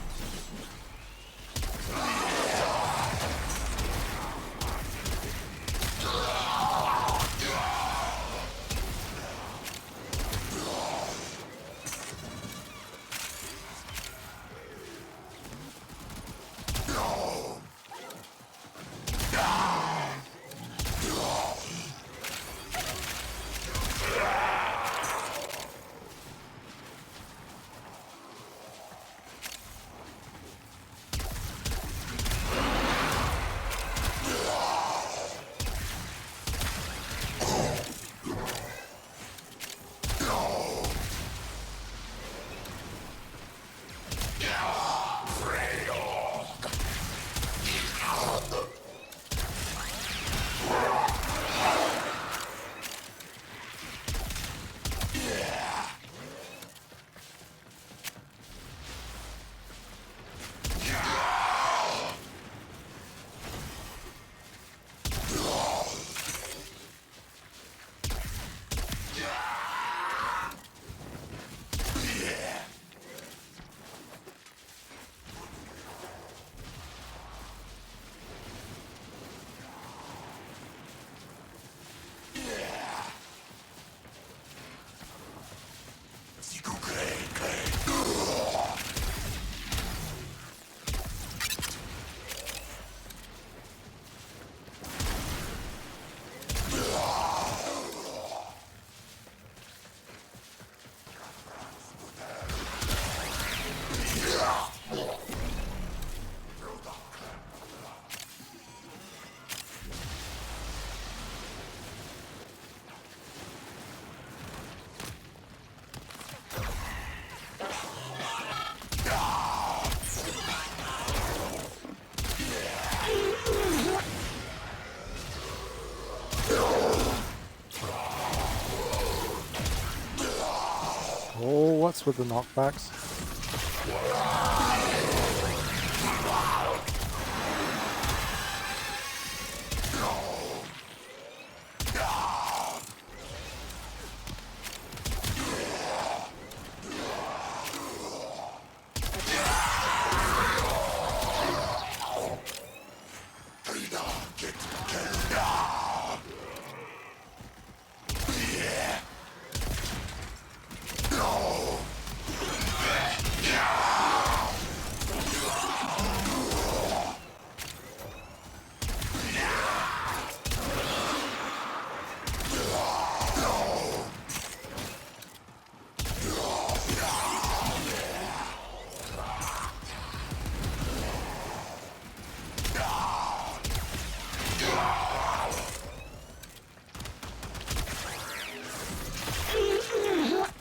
with the knockbacks.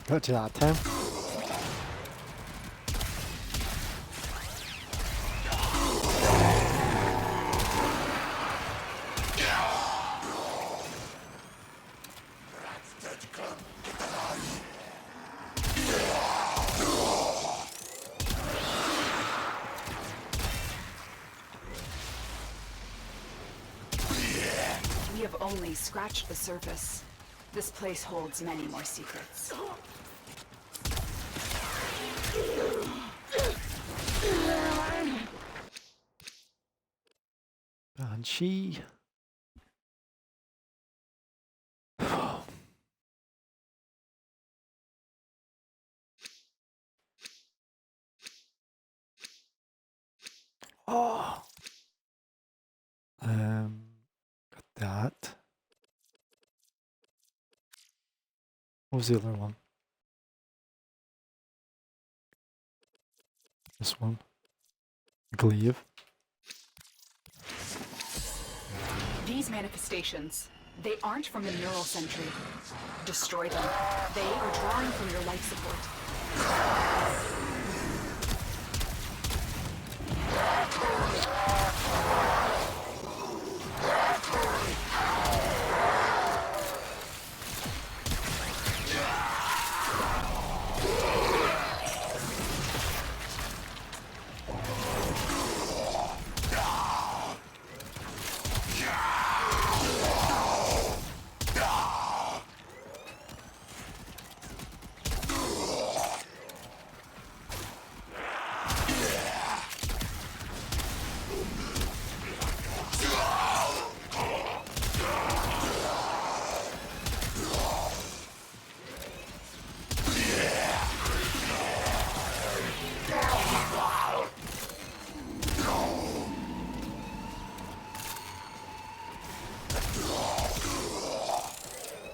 Got you that time. We have only scratched the surface. This place holds many more secrets. Banshee. Oh. Got that. What was the other one? This one. Glaive. These manifestations, they aren't from the neural sentry. Destroy them. They are drawing from your life support.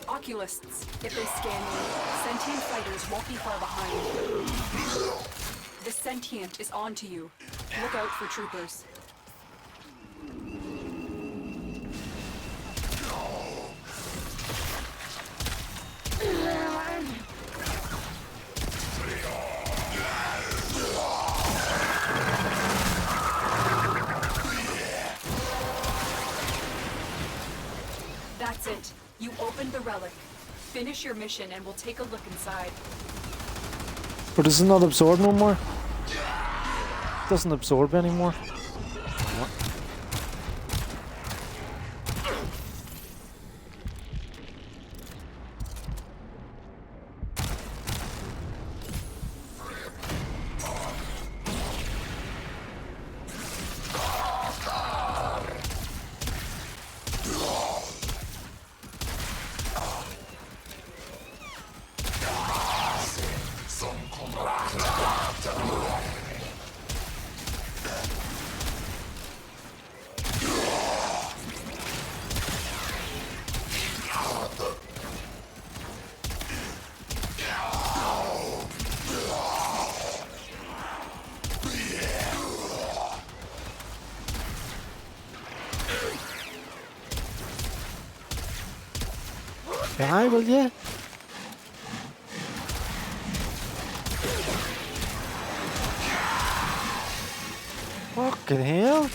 Oculists, if they scan you, sentient fighters won't be far behind. The sentient is onto you. Look out for troopers. That's it. You opened the relic. Finish your mission and we'll take a look inside. But does it not absorb no more? Doesn't absorb anymore. Die, will you? Fucking hell.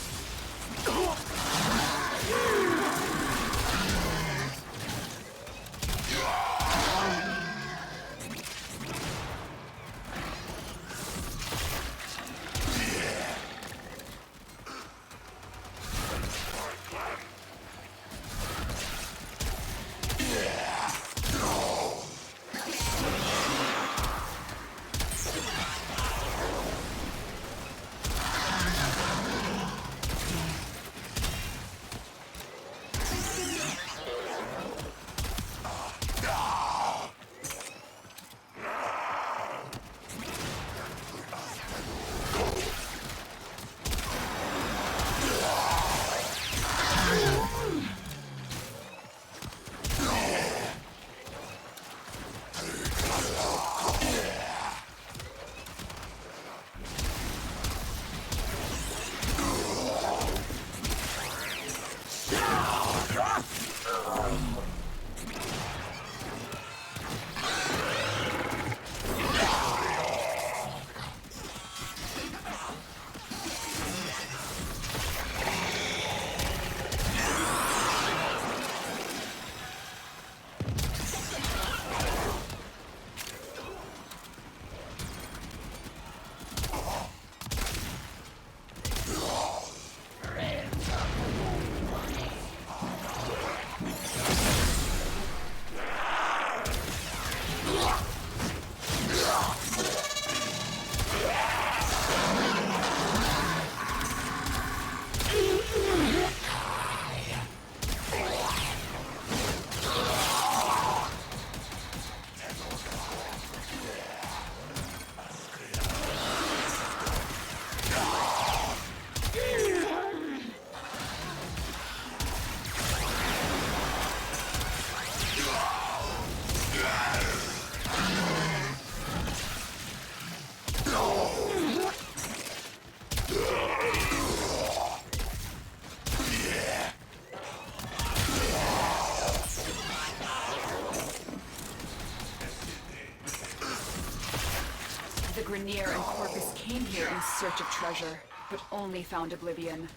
The Grenier and Corpus came here in search of treasure, but only found oblivion.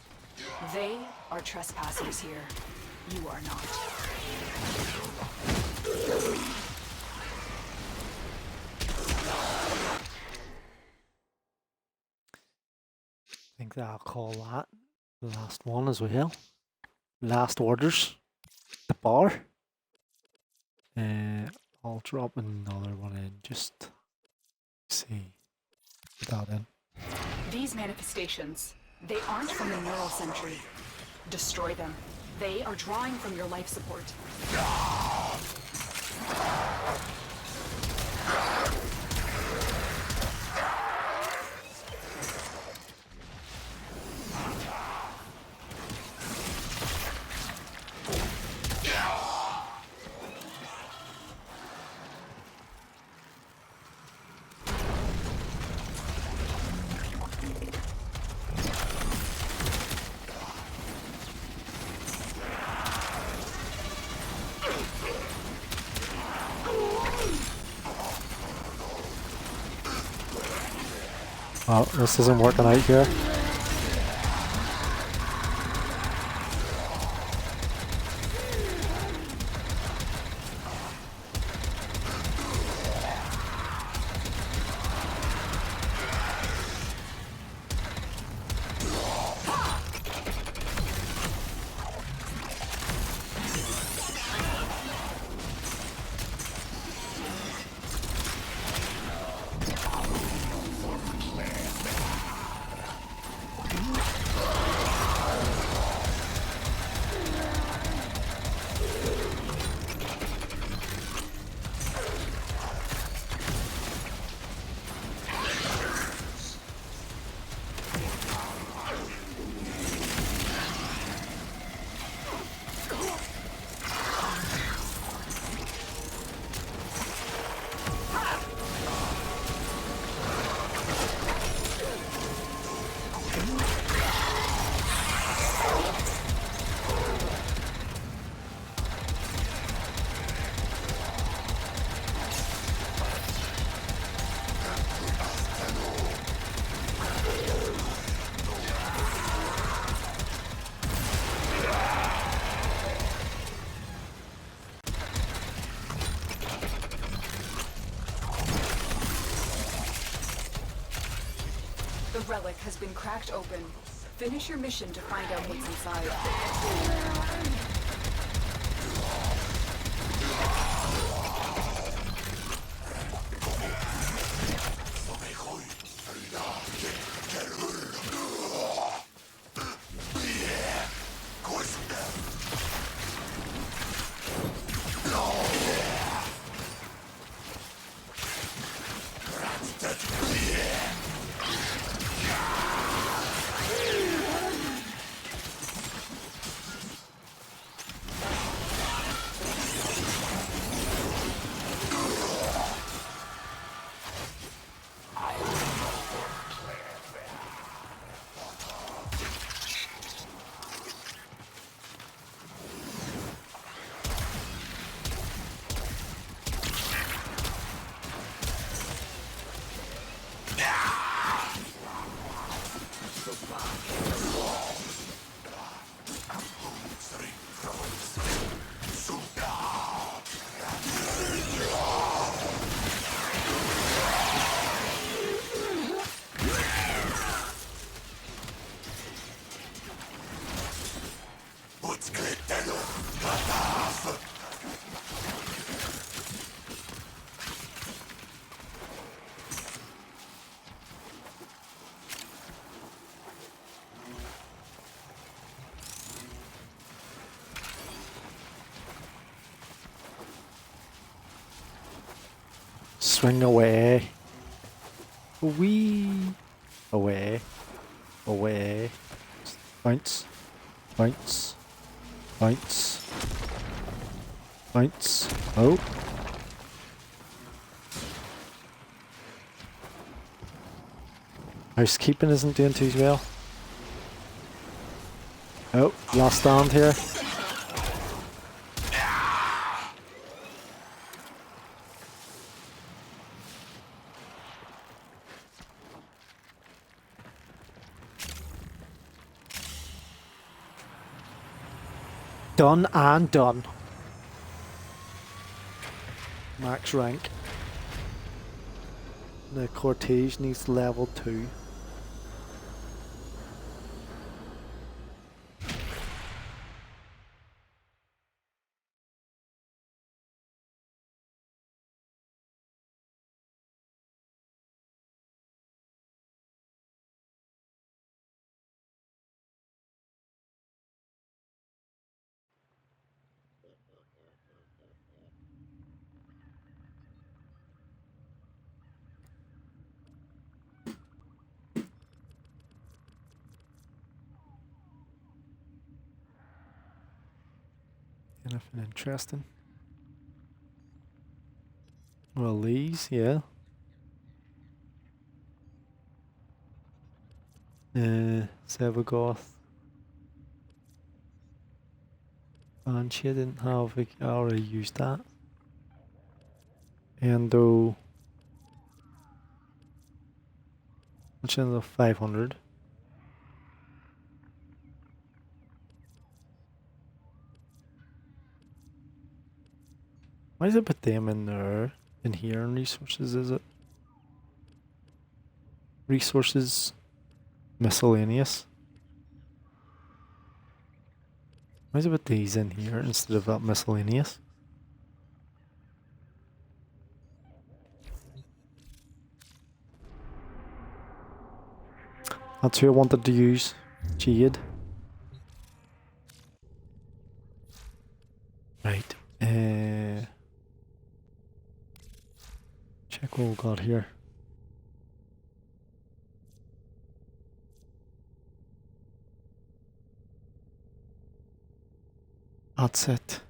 They are trespassers here. You are not. I think that I'll call that the last one as well. Last orders. The bar. I'll drop another one in just to see. Put that in. These manifestations, they aren't from the neural century. Destroy them. They are drawing from your life support. Well, this isn't working out here. The relic has been cracked open. Finish your mission to find out what's inside. Swing away. Wee. Away. Away. Bounce. Bounce. Bounce. Bounce. Oh. Housekeeping isn't doing too well. Oh, last stand here. Done and done. Max rank. The Cortege needs level 2. Anything interesting? Well, these, yeah. Sevagoth. And she didn't have, I already used that. Endo. Which is the 500. Why is it put them in there? In here in resources, is it? Resources miscellaneous. Why is it put these in here instead of that miscellaneous? That's who I wanted to use. Jade. Right. Check what we got here. That's it.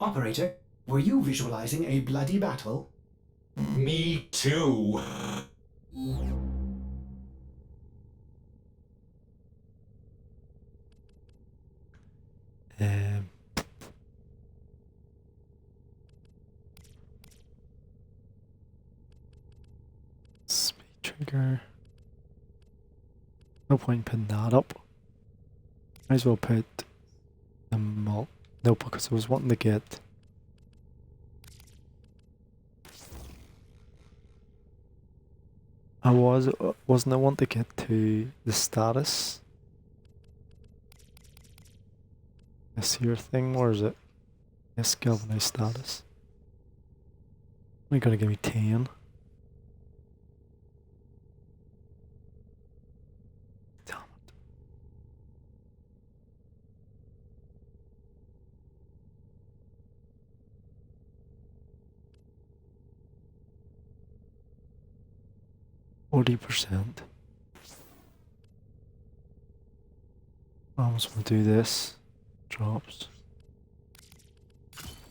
Operator, were you visualizing a bloody battle? Me too. Speed trigger. No point putting that up. Might as well put the mult. No, because I was wanting to get. Wasn't I want to get to the status? This here thing, where is it? Yes, galvanized status. Only gonna give me 10. Damn it. %. I'm just gonna do this. Drops.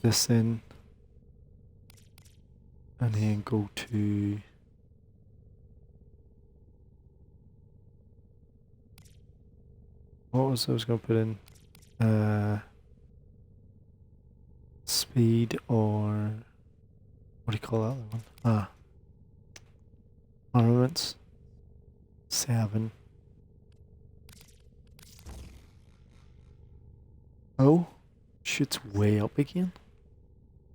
This in. And then go to. What was I was gonna put in? Speed or what do you call that other one? Ah. Armaments. 7. Oh, shoots way up again.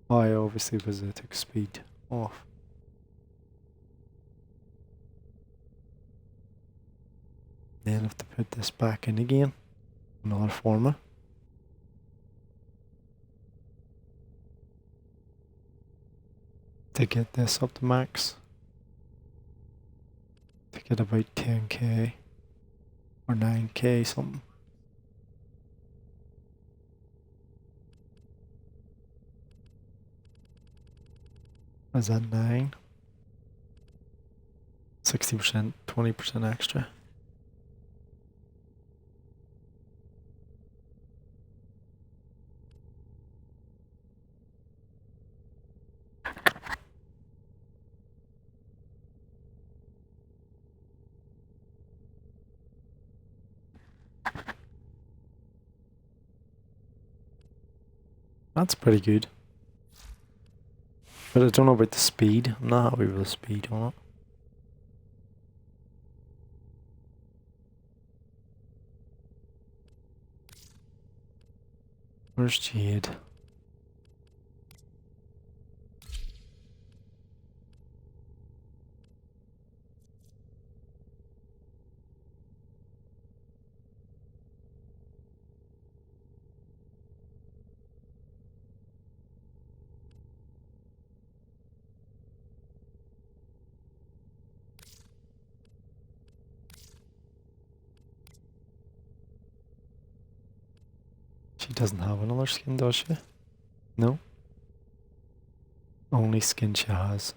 Oh, I obviously because I took speed off. Then I have to put this back in again. Another forma. to get this up to max. To get about 10k or 9k something. Is that 9? 60%, 20% extra. That's pretty good. But I don't know about the speed. I'm not happy with the speed on it. Where's Jade? She doesn't have another skin, does she? No? Only skin she has.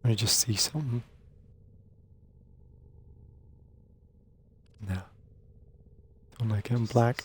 Let me just see something. No. Don't like it in black.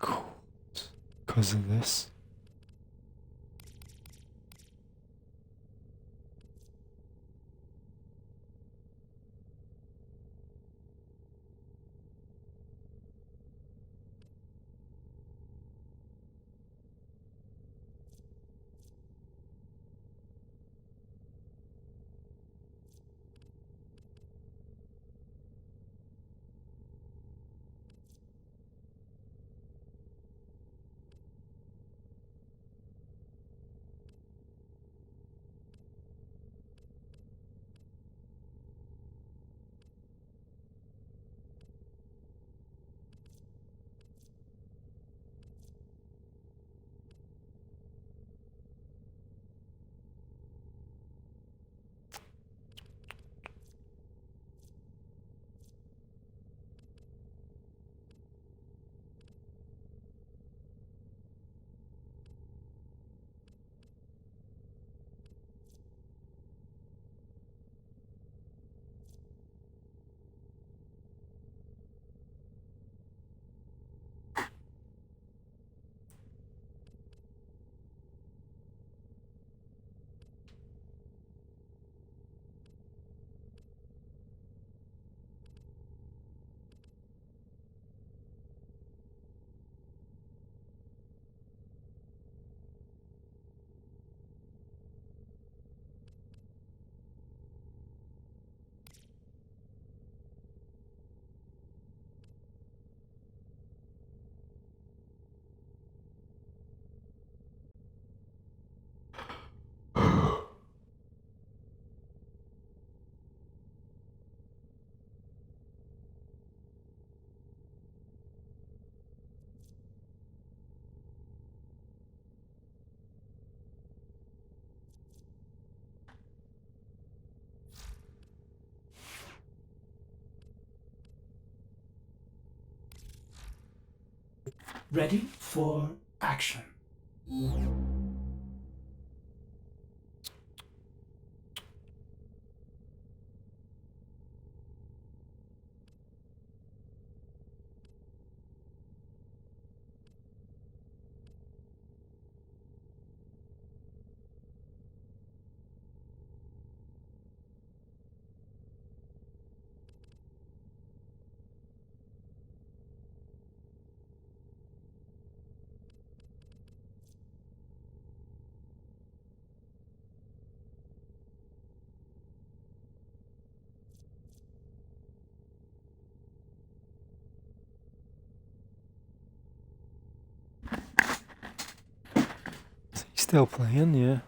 Cool. Because of this. Ready for action. Is he still playing? Yeah.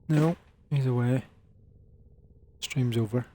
No, he's away. Stream's over.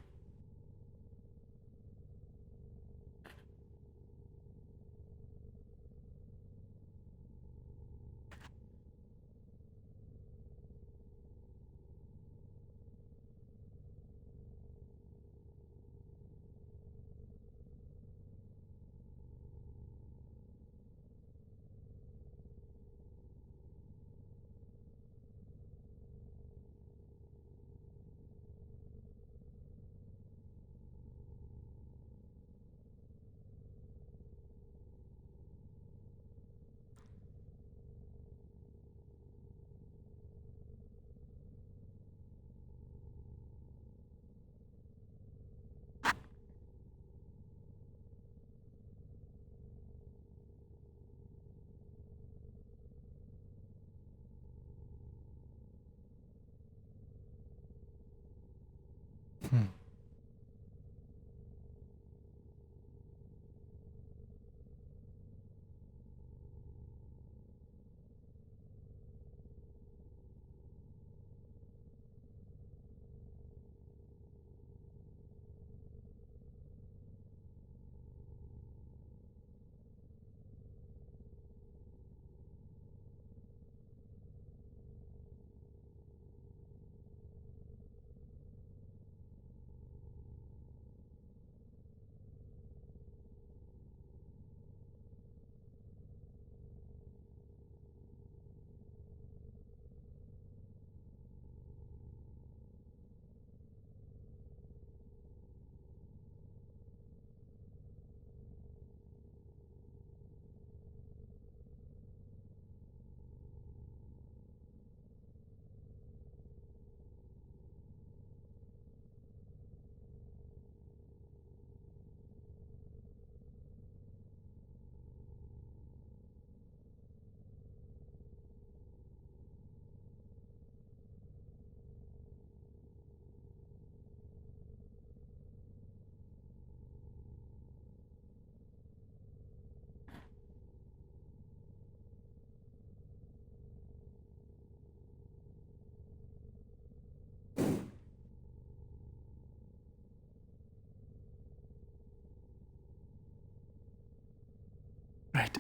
Right.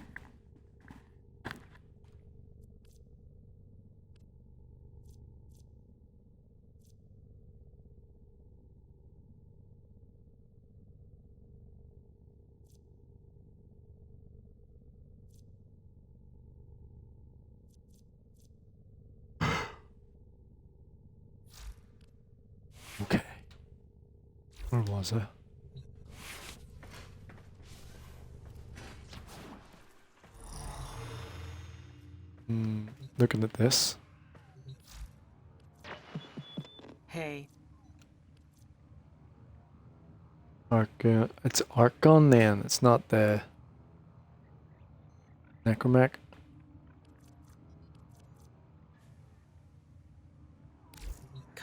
Okay. Where was I? Looking at this. Hey, It's Archon then. It's not the Necromech.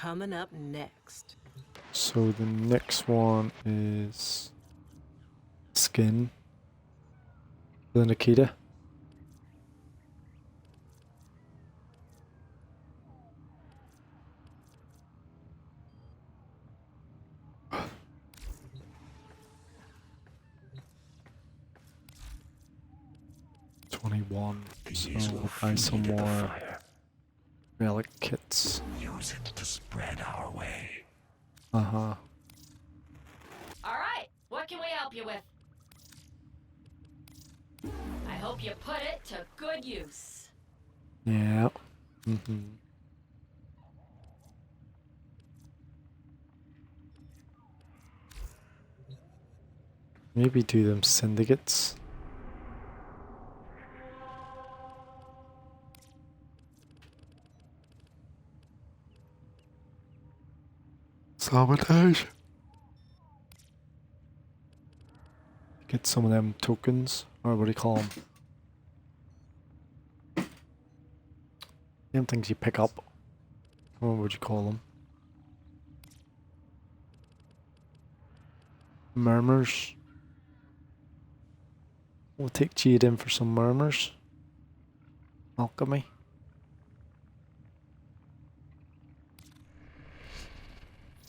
coming up next. So the next one is Skin. The Nikita. So we'll buy some more relic kits. Use it to spread our way. Uh-huh. All right, what can we help you with? I hope you put it to good use. Yeah. Mm-hmm. Maybe do them syndicates. Sabotage. Get some of them tokens, or what do you call them? Them things you pick up. What would you call them? Murmurs. We'll take Jade in for some murmurs. Alchemy.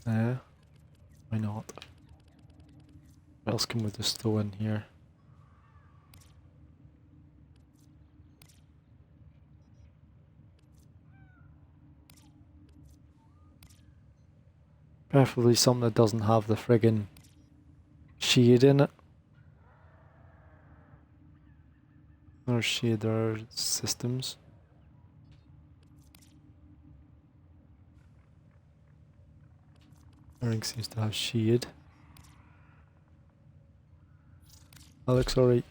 Yeah. Why not? What else can we just throw in here? Preferably something that doesn't have the friggin' shade in it. Or shade or systems. Everything seems to have shade. That looks alright.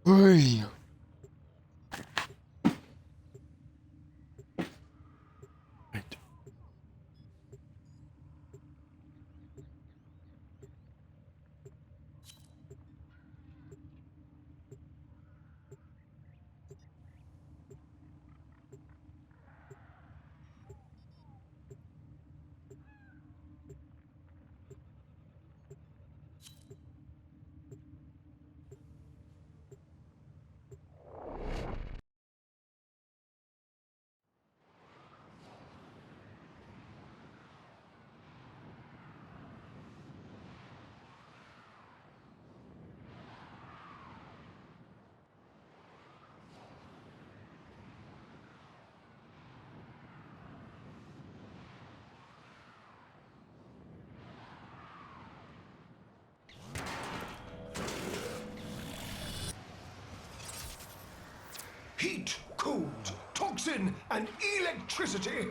Hey. Right. Heat, cold, toxin, and electricity.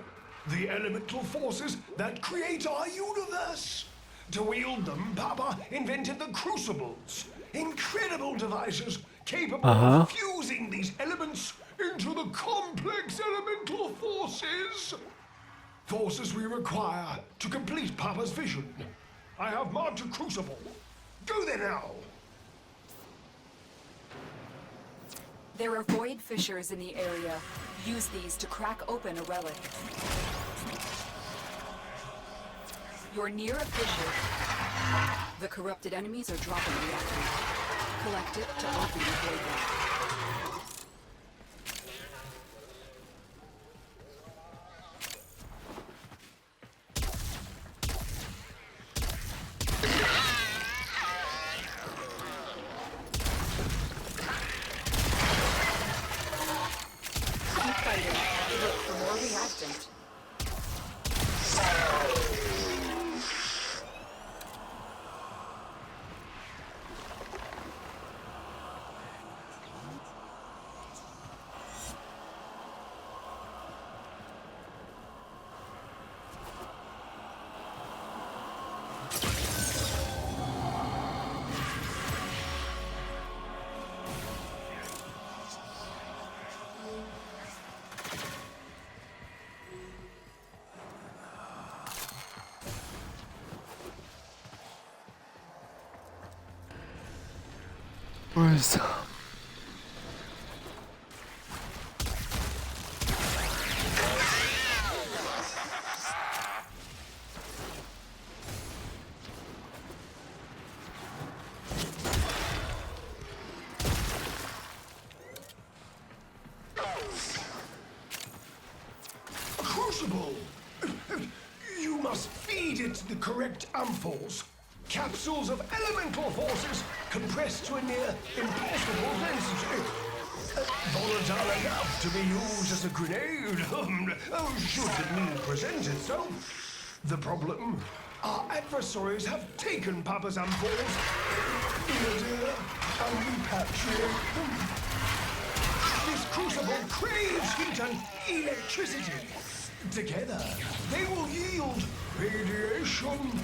The elemental forces that create our universe. To wield them, Papa invented the crucibles. Incredible devices capable of fusing these elements into the complex elemental forces. Forces we require to complete Papa's vision. I have marked a crucible. Go there now. There are void fissures in the area. Use these to crack open a relic. You're near a fissure. The corrupted enemies are dropping reactors. Collect it to open the void vault. Where is that? Crucible! You must feed it the correct amphols. Capsules of elemental forces compressed to a near impossible density. Volatile enough to be used as a grenade, should the need present itself. The problem? Our adversaries have taken Papa's ampoules, and repatriate them. This crucible craves heat and electricity. Together, they will yield radiation.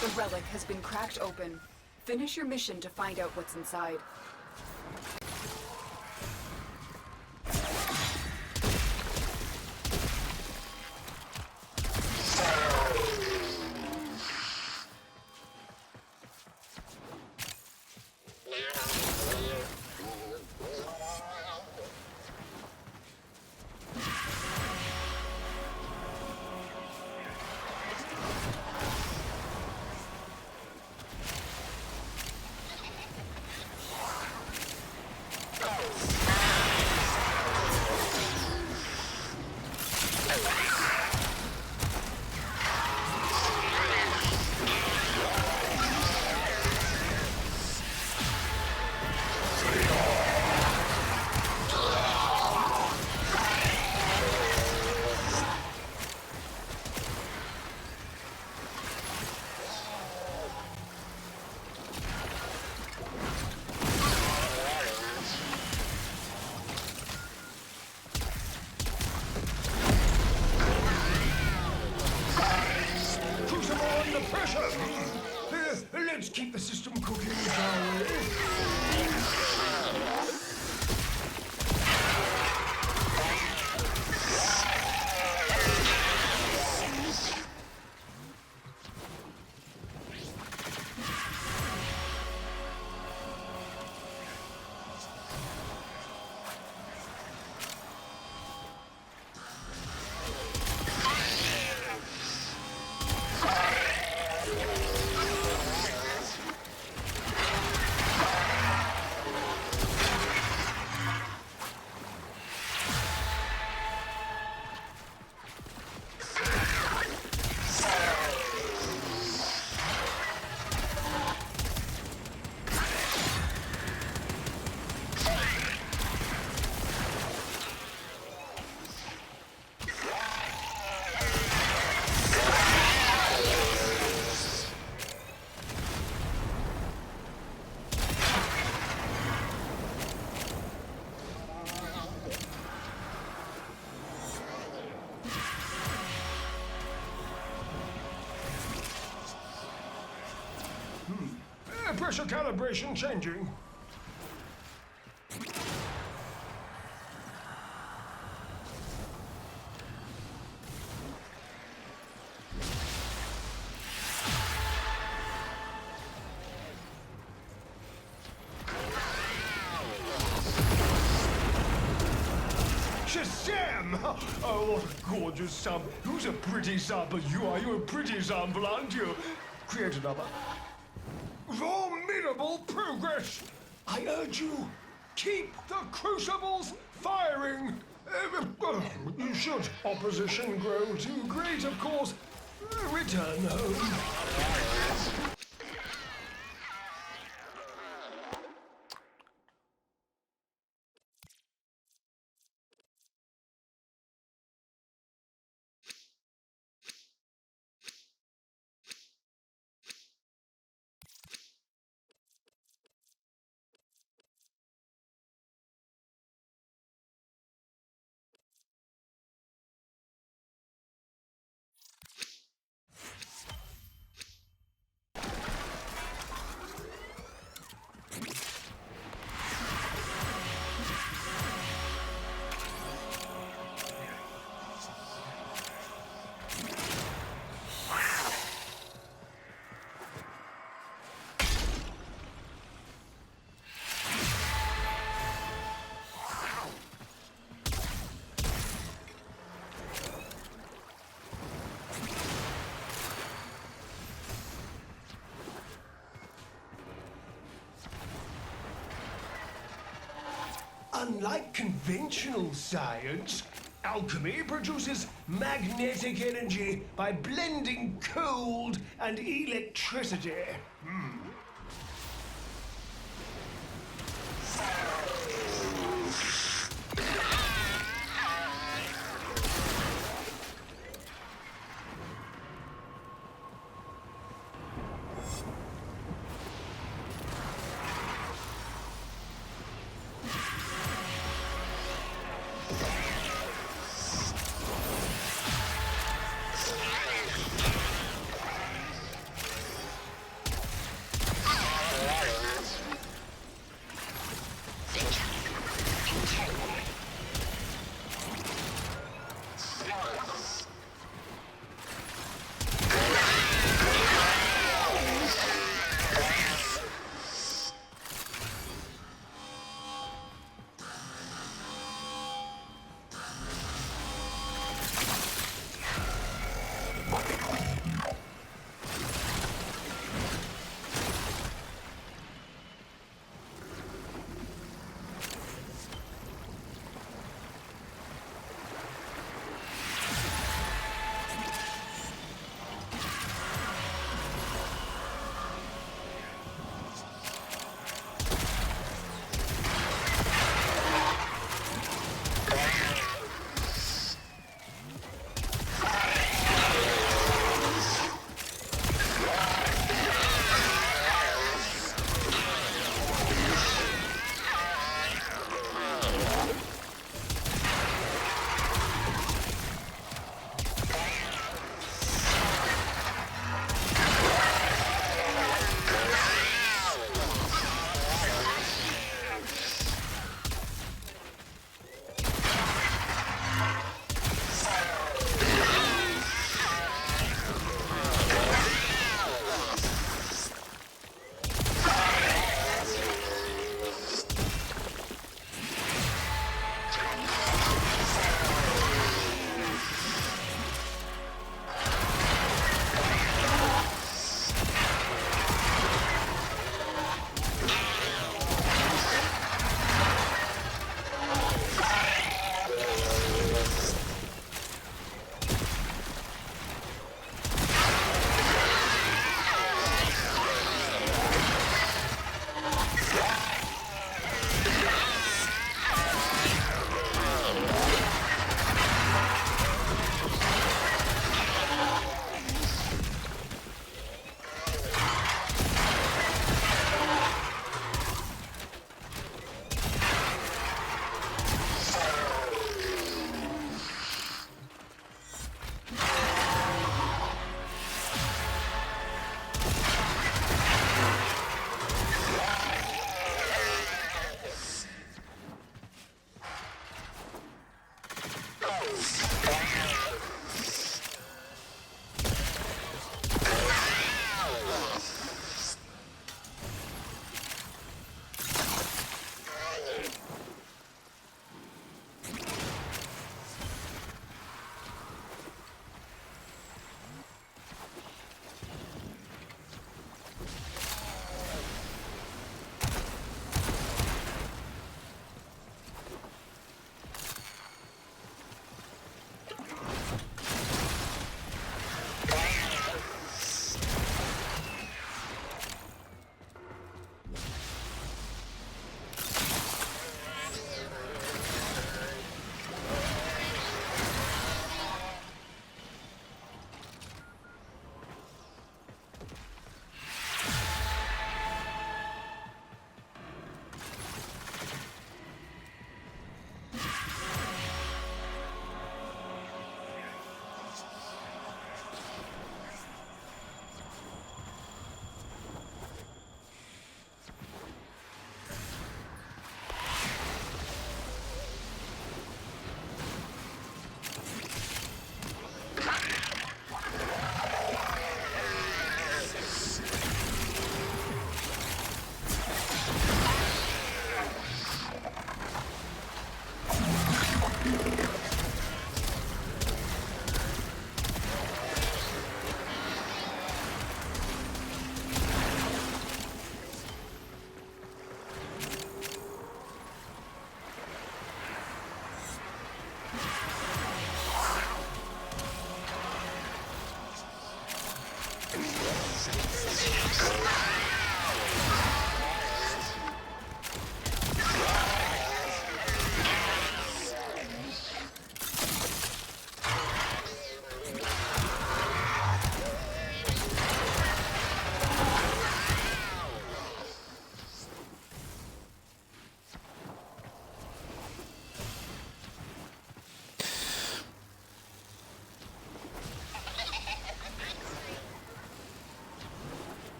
The relic has been cracked open. Finish your mission to find out what's inside. Let's keep the system cooking, shall we? Pressure calibration changing. Shazam! Oh, what a gorgeous sub. Who's a pretty sub? You are. You're a pretty sample, aren't you? Create another. Formidable progress! I urge you, keep the crucibles firing! Should opposition grow too great, of course, return home. Unlike conventional science, alchemy produces magnetic energy by blending cold and electricity.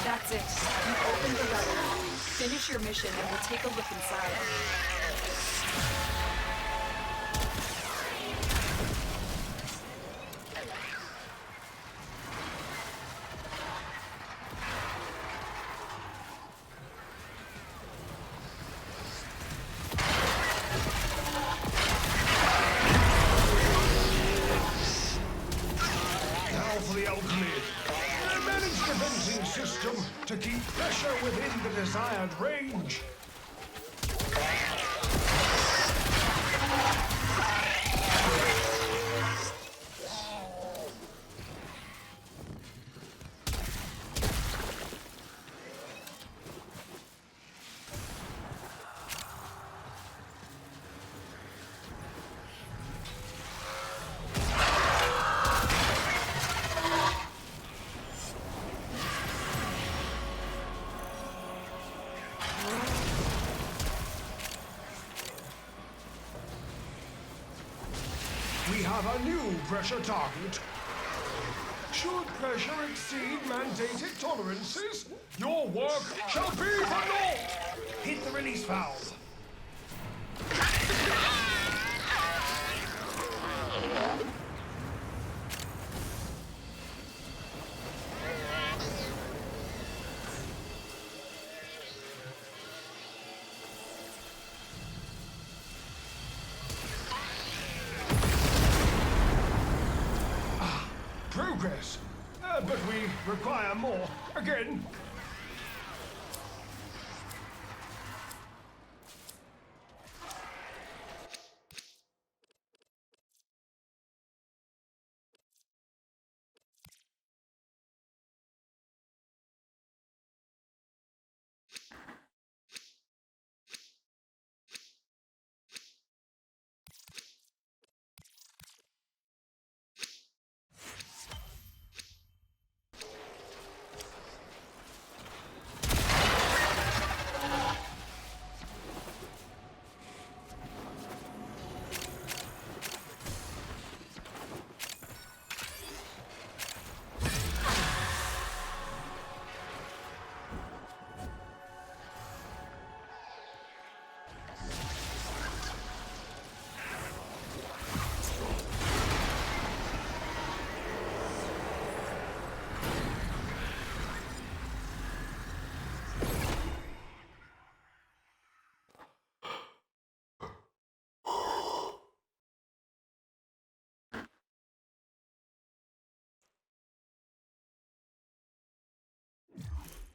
That's it. You opened the relic. Finish your mission and we'll take a look inside. Now for the ultimate. I managed defending system to keep pressure within the desired range. We have a new pressure target. Should pressure exceed mandated tolerances, your work shall be for naught. Hit the release valve. Progress, but we require more. Again.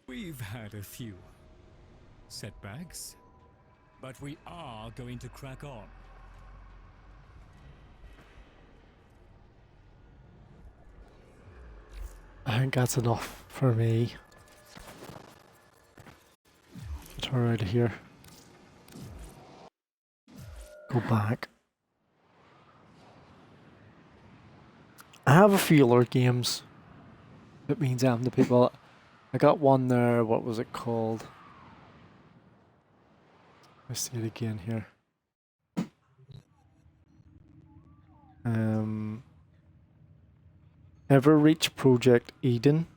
We've had a few setbacks, but we are going to crack on. I think that's enough for me. Get her out of here. Go back. I have a few other games. It means I'm the people. I got one there, what was it called? Let's see it again here. Everreach Project Eden.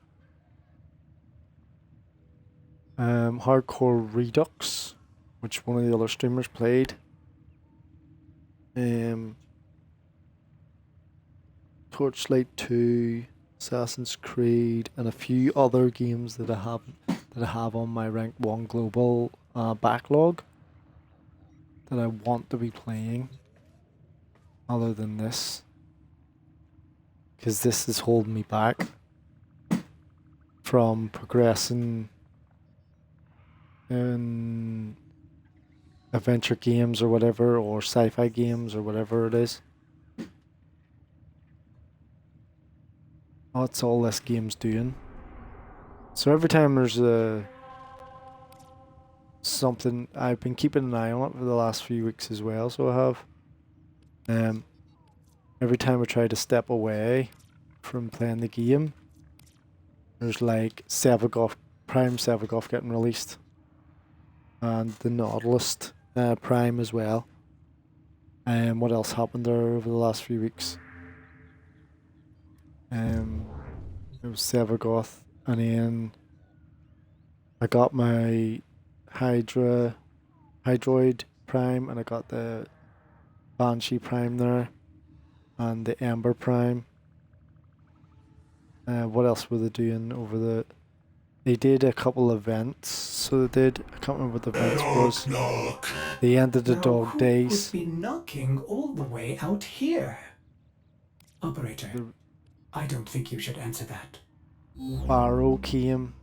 Hardcore Redux, which one of the other streamers played. Torchlight 2, Assassin's Creed, and a few other games that I have on my Rank 1 global backlog that I want to be playing other than this, because this is holding me back from progressing in adventure games or whatever, or sci-fi games or whatever it is. That's all this game's doing. So every time there's something, I've been keeping an eye on it for the last few weeks as well, so I have. Every time I try to step away from playing the game, there's like Prime Sevagoth getting released. And the Nautilus Prime as well. What else happened there over the last few weeks? It was Sevagoth, and then I got my Hydroid Prime, and I got the Banshee Prime there, and the Ember Prime. What else were they doing over the... They did a couple events, so they did. I can't remember what the events was. Knock. The end of the Now, dog days. Who would be knocking all the way out here? Operator, I don't think you should answer that. Barrow came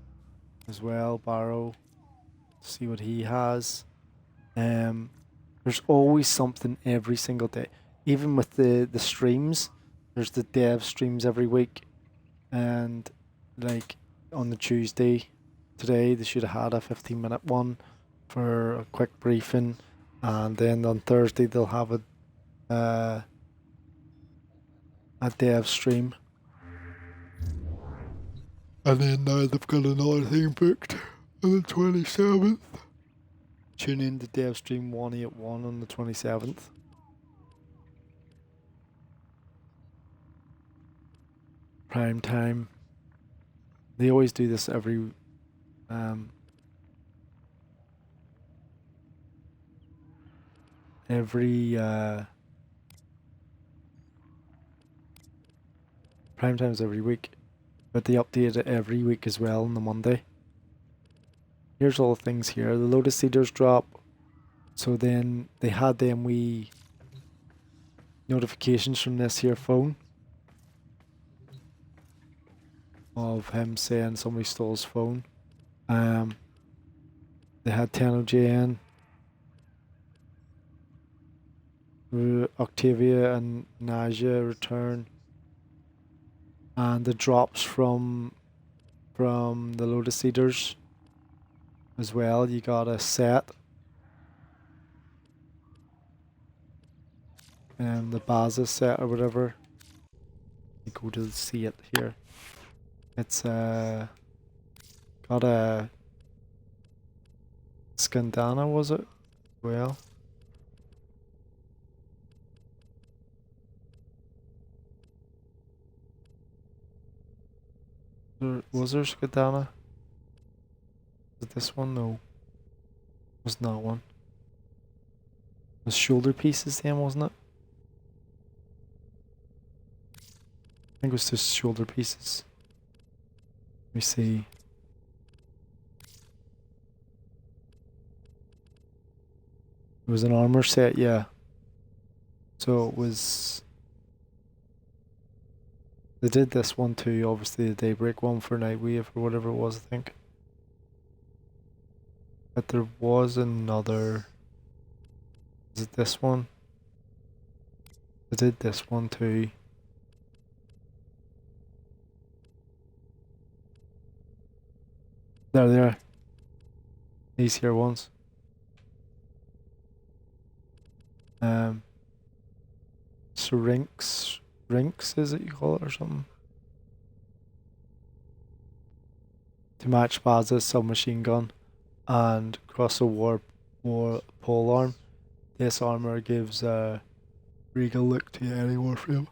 as well. Barrow, see what he has. There's always something every single day. Even with the streams, there's the dev streams every week, and like on the Tuesday today they should have had a 15-minute one for a quick briefing, and then on Thursday they'll have a dev stream, and then now they've got another thing booked on the 27th. Tune in to dev stream 181 on the 27th. Prime time. They always do this every prime times every week, but they update it every week as well on the Monday. Here's all the things here. The Lotus Seeders drop. So then they had them wee notifications from this here phone of him saying somebody stole his phone. They had 10 OJN, Octavia and Naja return, and the drops from the Lotus Seeders as well. You got a set, and the Baza set or whatever. You go to see it here. It's got a Skandana, was it? Well, was there Skandana? Was it this one? No, it was not one. It was shoulder pieces then, wasn't it? I think it was just shoulder pieces. Let me see. It was an armor set, yeah. So it was... They did this one too, obviously the Daybreak one for Nightwave or whatever it was, I think. But there was another... Is it this one? They did this one too. There they are. These here ones. So Rinks is it you call it or something? To match Baza's submachine gun and cross a war pole arm. This armor gives a regal look to any Warframe.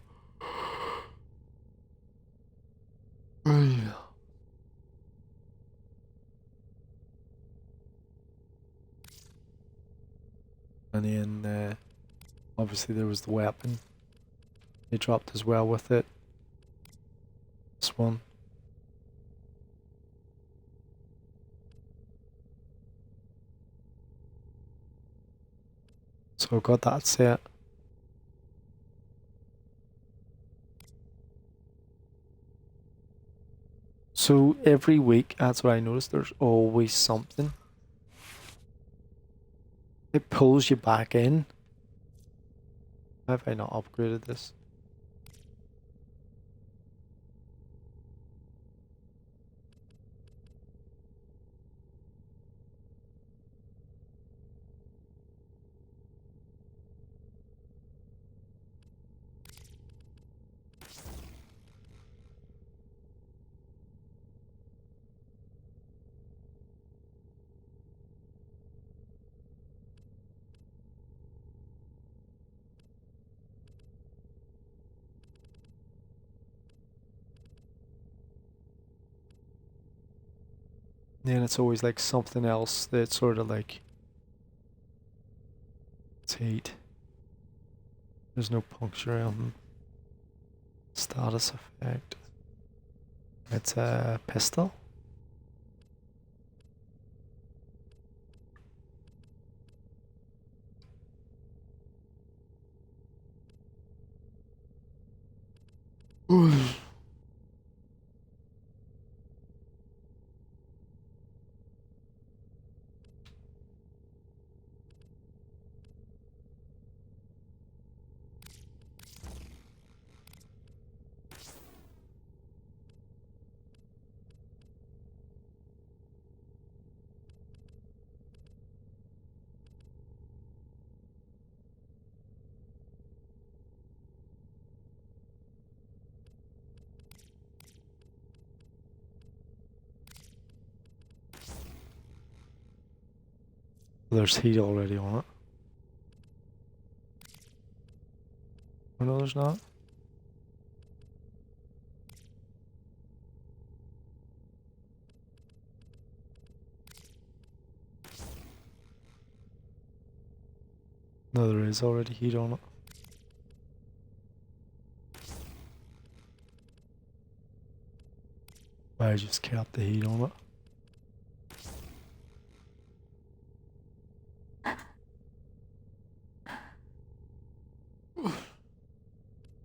And then obviously there was the weapon. They dropped as well with it. This one. So I got that set. So every week, that's what I noticed, there's always something. It pulls you back in. How have I not upgraded this? Then it's always like something else that's sort of like... It's 8. There's no puncture on status effect. It's a pistol. There's heat already on it. Oh no, there's not. No, there is already heat on it. I just kept the heat on it.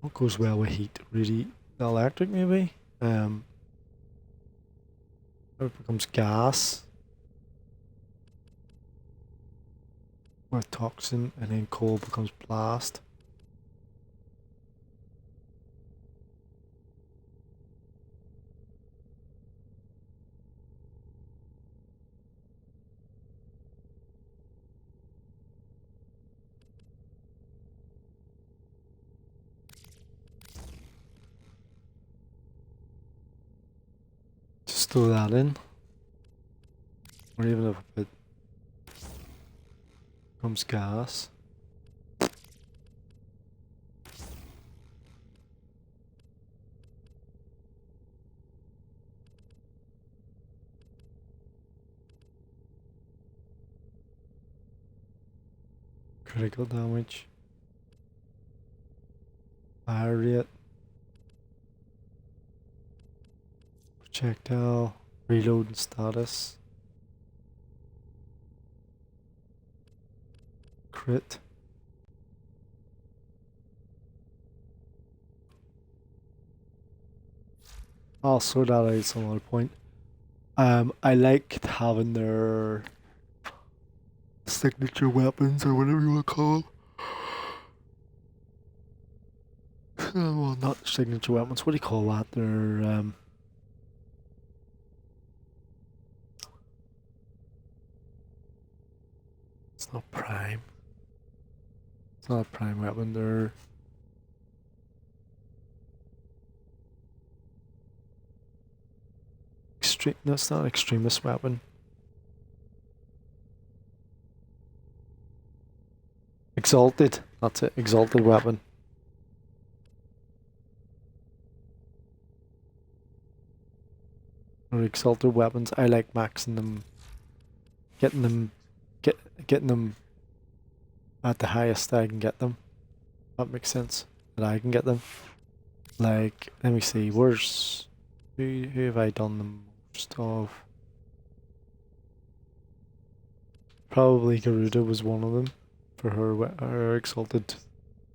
What goes well with heat? Really, the electric maybe? It becomes gas. Or toxin, and then coal becomes blast. Just throw that in. Or even if it becomes gas. Critical damage. Fire rate. Projectile. Reloading status. Crit. I'll sort that out at some other point. I liked having their signature weapons or whatever you want to call them. Well, not signature weapons. What do you call that? They're it's not prime. It's not a prime weapon. They're extreme. No, it's not an extremist weapon. Exalted. That's it. Exalted weapon. Or exalted weapons. I like maxing them, getting them at the highest I can get them. That makes sense. That I can get them. Like, let me see. Where's who have I done the most of? Probably Garuda was one of them for her exalted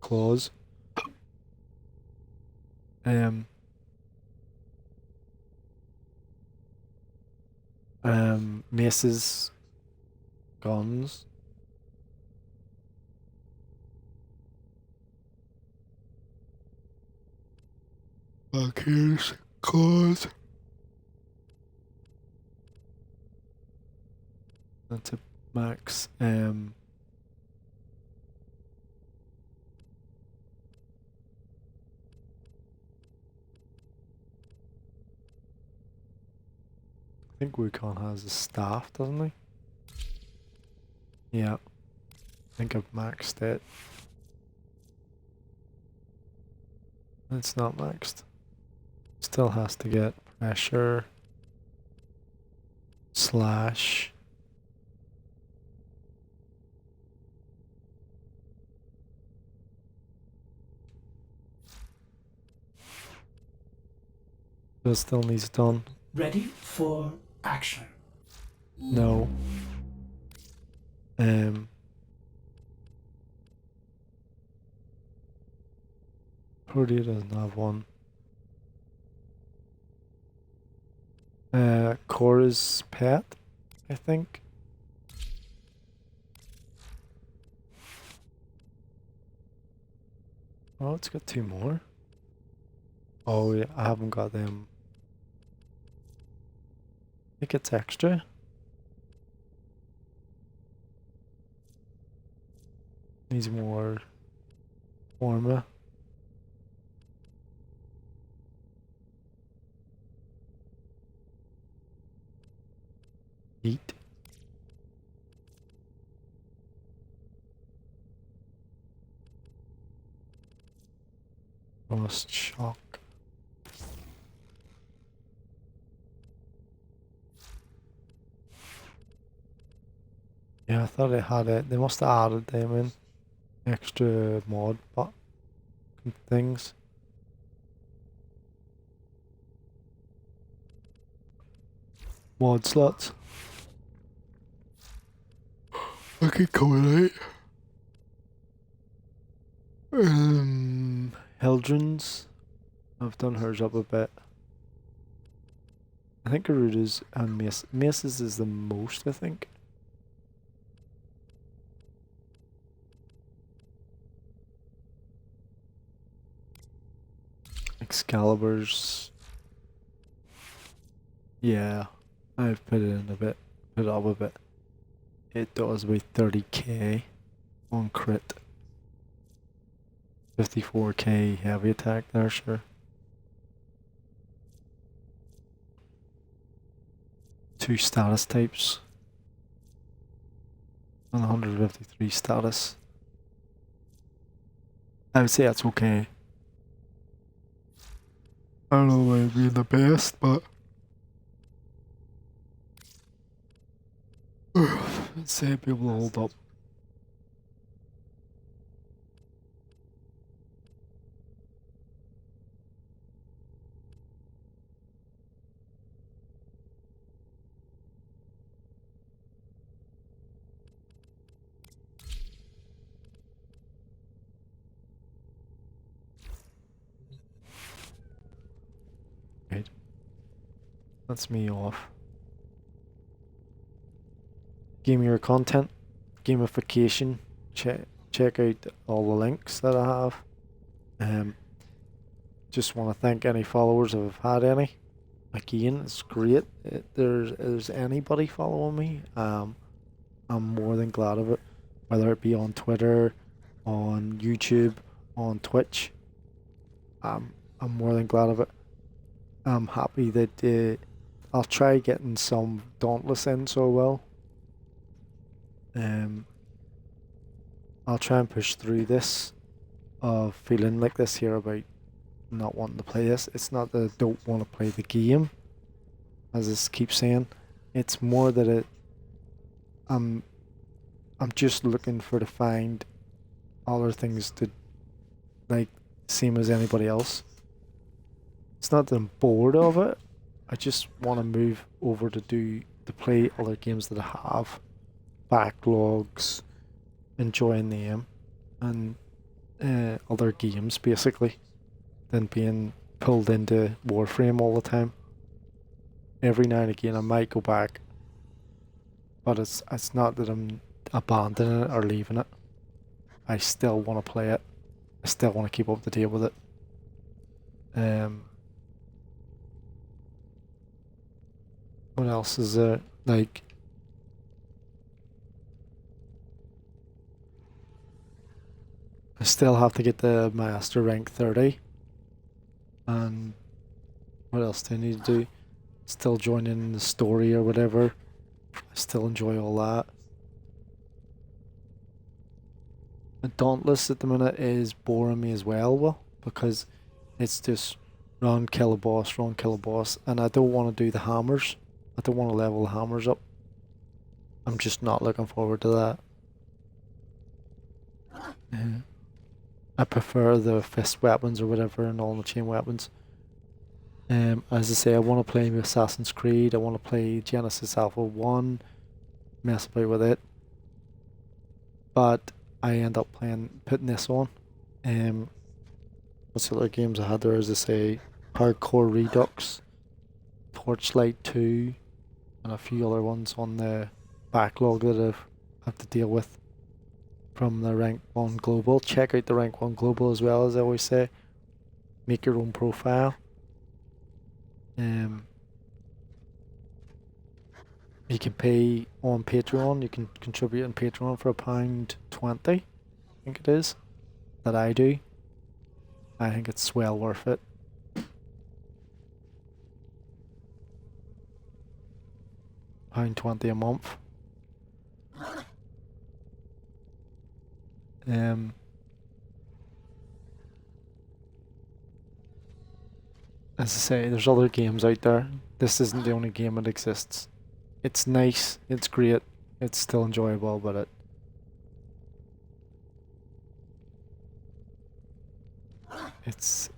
claws. Maces, guns. Here's claws. That's a max. I think Wukong has a staff, doesn't he? Yeah. I think I've maxed it. It's not maxed. Still has to get pressure. Slash. But it still needs done. Ready for action. No. Protea doesn't have one. Cora's pet, I think. Oh, it's got two more. Oh yeah, I haven't got them. I think it's extra. Needs more warmer. Heat. Frost Shock. Yeah, I thought it had it. They must have added them in. Extra mod but things. Mod slots. Okay, coming out. Hildren's. I've done hers up a bit. I think Garuda's and Mace's is the most, I think. Excalibur's. Yeah, I've put it in a bit. Put it up a bit. It does about 30k on crit. 54k heavy attack there, sure. 2 status types. And 153 status. I would say that's okay. I don't know about being the best, but I'd say people will hold up. Right. That's me off. Game your content, gamification. Check out all the links that I have. Just want to thank any followers if I've had any. Again, it's great. There's anybody following me. I'm more than glad of it. Whether it be on Twitter, on YouTube, on Twitch. I'm more than glad of it. I'm happy that I'll try getting some Dauntless in so well. I'll try and push through this of feeling like this here about not wanting to play this. It's not that I don't want to play the game, as I keep saying. It's more that I'm just looking to find other things to like, same as anybody else. It's not that I'm bored of it. I just want to move over to play other games that I have, backlogs, enjoying them, and other games basically, than being pulled into Warframe all the time. Every now and again I might go back, but it's not that I'm abandoning it or leaving it. I still want to play it. I still want to keep up to date with it. What else is there? Like, I still have to get the Master rank 30. And what else do I need to do? Still joining the story or whatever. I still enjoy all that. The Dauntless at the minute is boring me as well, because it's just run, kill a boss, and I don't want to do the hammers. I don't want to level the hammers up. I'm just not looking forward to that. I prefer the fist weapons or whatever and all the chain weapons. As I say, I want to play Assassin's Creed, I want to play Genesis Alpha 1, mess about with it. But I end up putting this on. What's the other games I had there, as I say? Hardcore Redux, Torchlight 2, and a few other ones on the backlog that I have to deal with from the Rank 1 Global. Check out the Rank 1 Global as well, as I always say. Make your own profile. You can pay on Patreon. You can contribute on Patreon for £1.20, I think it is, that I do. I think it's well worth it. £1.20 a month. As I say, there's other games out there. This isn't the only game that exists. It's nice, it's great, it's still enjoyable, but it's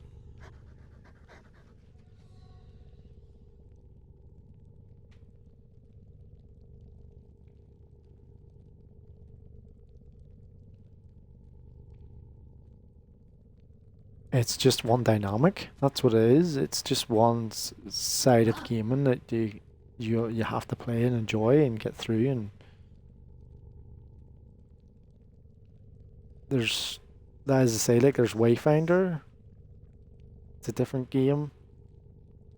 it's just one dynamic. That's what it is. It's just one side of gaming that you have to play and enjoy and get through. And there's, as I say, like there's Wayfinder. It's a different game.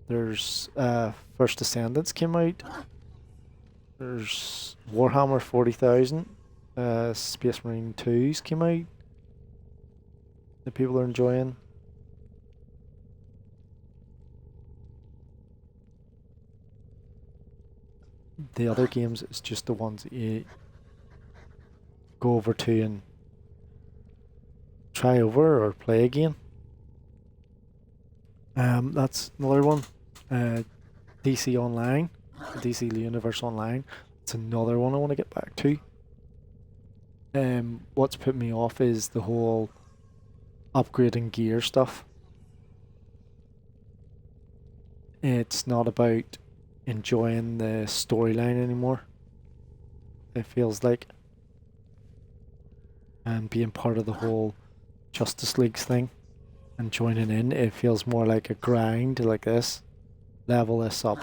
There's First Descendants came out. There's Warhammer 40,000. Space Marine 2s came out that people are enjoying. The other games is just the ones that you go over to and try over or play again. That's another one. DC Online, DC Universe Online. It's another one I want to get back to. What's put me off is the whole upgrading gear stuff. It's not about enjoying the storyline anymore. It feels like, and being part of the whole Justice League thing and joining in, it feels more like a grind like this. Level this up,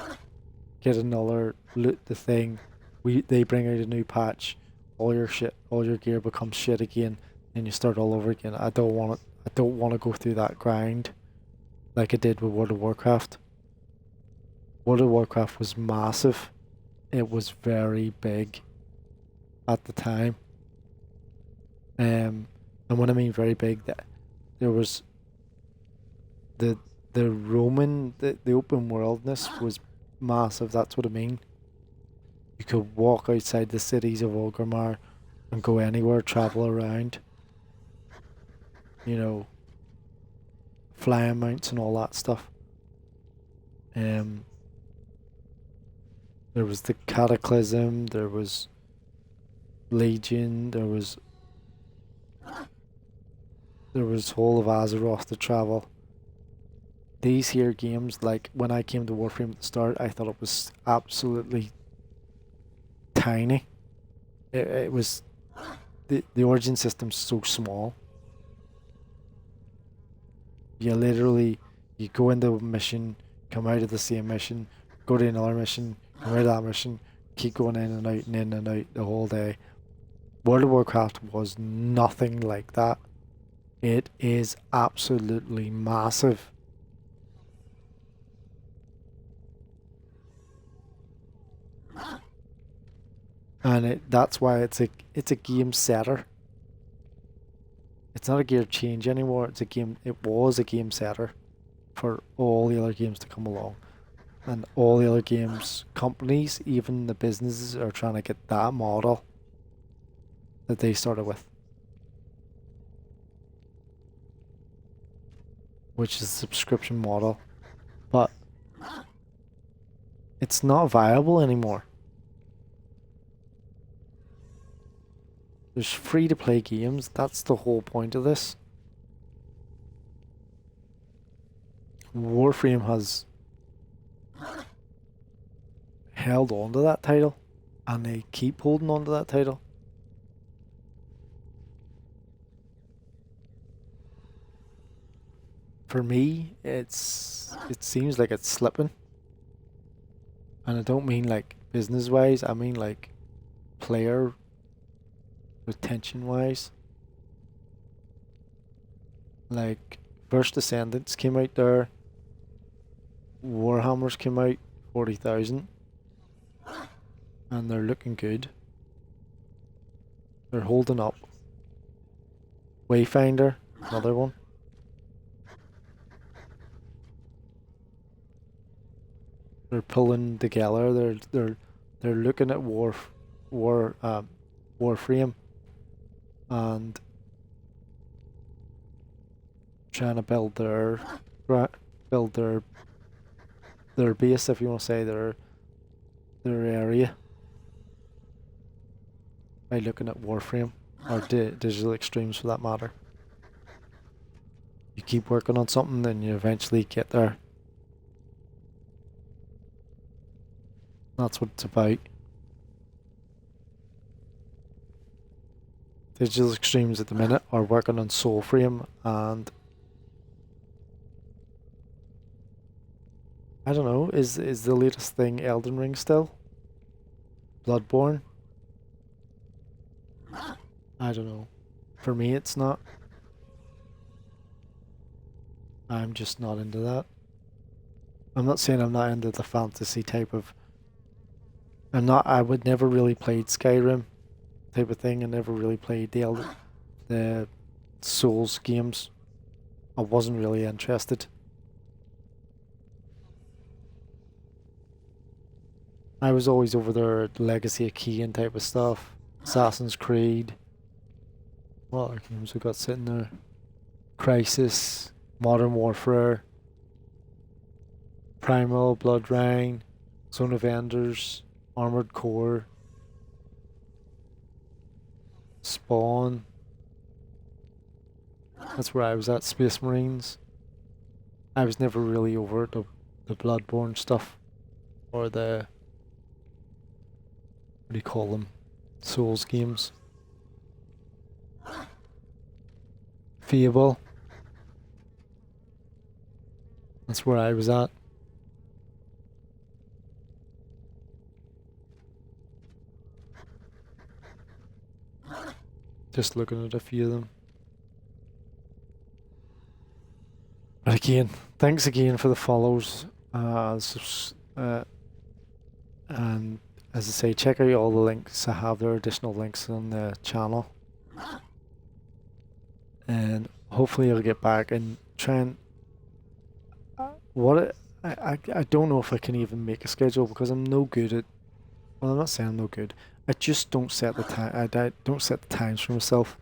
get another, loot the thing. They bring out a new patch, all your gear becomes shit again, and you start all over again. I don't want it. I don't want to go through that grind like I did with World of Warcraft. World of Warcraft was massive. It was very big at the time. And when I mean very big, that there was the open worldness was massive. That's what I mean. You could walk outside the cities of Orgrimmar and go anywhere, travel around. You know, flying mounts and all that stuff. There was the Cataclysm, there was Legion, there was whole of Azeroth to travel. These here games, like when I came to Warframe at the start, I thought it was absolutely tiny. It was the origin system's so small. You literally, you go into a mission, come out of the same mission, go to another mission, come out of that mission, keep going in and out and in and out the whole day. World of Warcraft was nothing like that. It is absolutely massive. And that's why it's a game setter. It's not a gear change anymore. It was a game setter for all the other games to come along. And all the other games, companies, even the businesses are trying to get that model that they started with. Which is a subscription model. But it's not viable anymore. There's free-to-play games. That's the whole point of this. Warframe has held on to that title, and they keep holding on to that title. For me, it seems like it's slipping. And I don't mean like business-wise, I mean like player retention-wise. Like First Descendants came out there, Warhammers came out 40,000, and they're looking good. They're holding up. Wayfinder, another one. They're pulling together. They're looking at Warframe and trying to build their their base, if you want to say their area, by looking at Warframe or Digital Extremes for that matter. You keep working on something and you eventually get there. That's what it's about. Digital Extremes at the minute are working on Soulframe and I don't know, is the latest thing Elden Ring still? Bloodborne? I don't know. For me it's not. I'm just not into that. I'm not saying I'm not into the fantasy type of... I would never really played Skyrim type of thing. I never really played the Souls games. I wasn't really interested. I was always over there, Legacy of Kain type of stuff. Assassin's Creed. What other games we got sitting there? Crisis, Modern Warfare, Primal, Blood Rain, Zone of Enders, Armored Core, Spawn. That's where I was at. Space Marines. I was never really over the Bloodborne stuff or the, what do you call them? Souls games. Fable. That's where I was at. Just looking at a few of them. But again, thanks again for the follows. And as I say, check out all the links. I have their additional links on the channel. And hopefully I'll get back and try and... I don't know if I can even make a schedule because I'm no good at... Well, I'm not saying I'm no good. I just don't set the time. I don't set the times for myself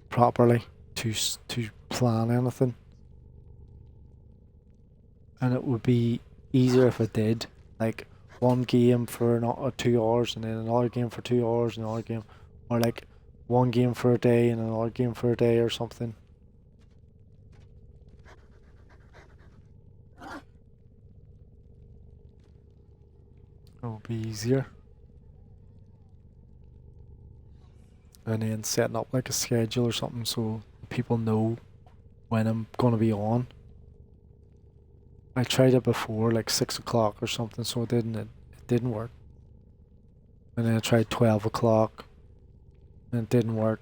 properly to plan anything. And it would be easier if I did, like, one game for 2 hours and then another game for 2 hours and another game, or like one game for a day and another game for a day or something. It would be easier. And then setting up like a schedule or something so people know when I'm gonna be on. I tried it before, like 6 o'clock or something, so it didn't work. And then I tried 12 o'clock and it didn't work.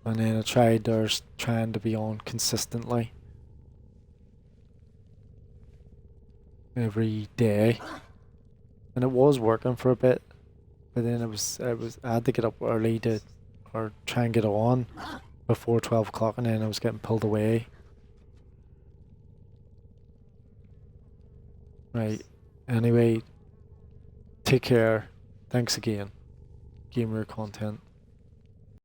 And then I tried trying to be on consistently every day. And it was working for a bit. But then I had to get up early or try and get on before 12 o'clock, and then I was getting pulled away. Right. Anyway, take care. Thanks again. Gamer content.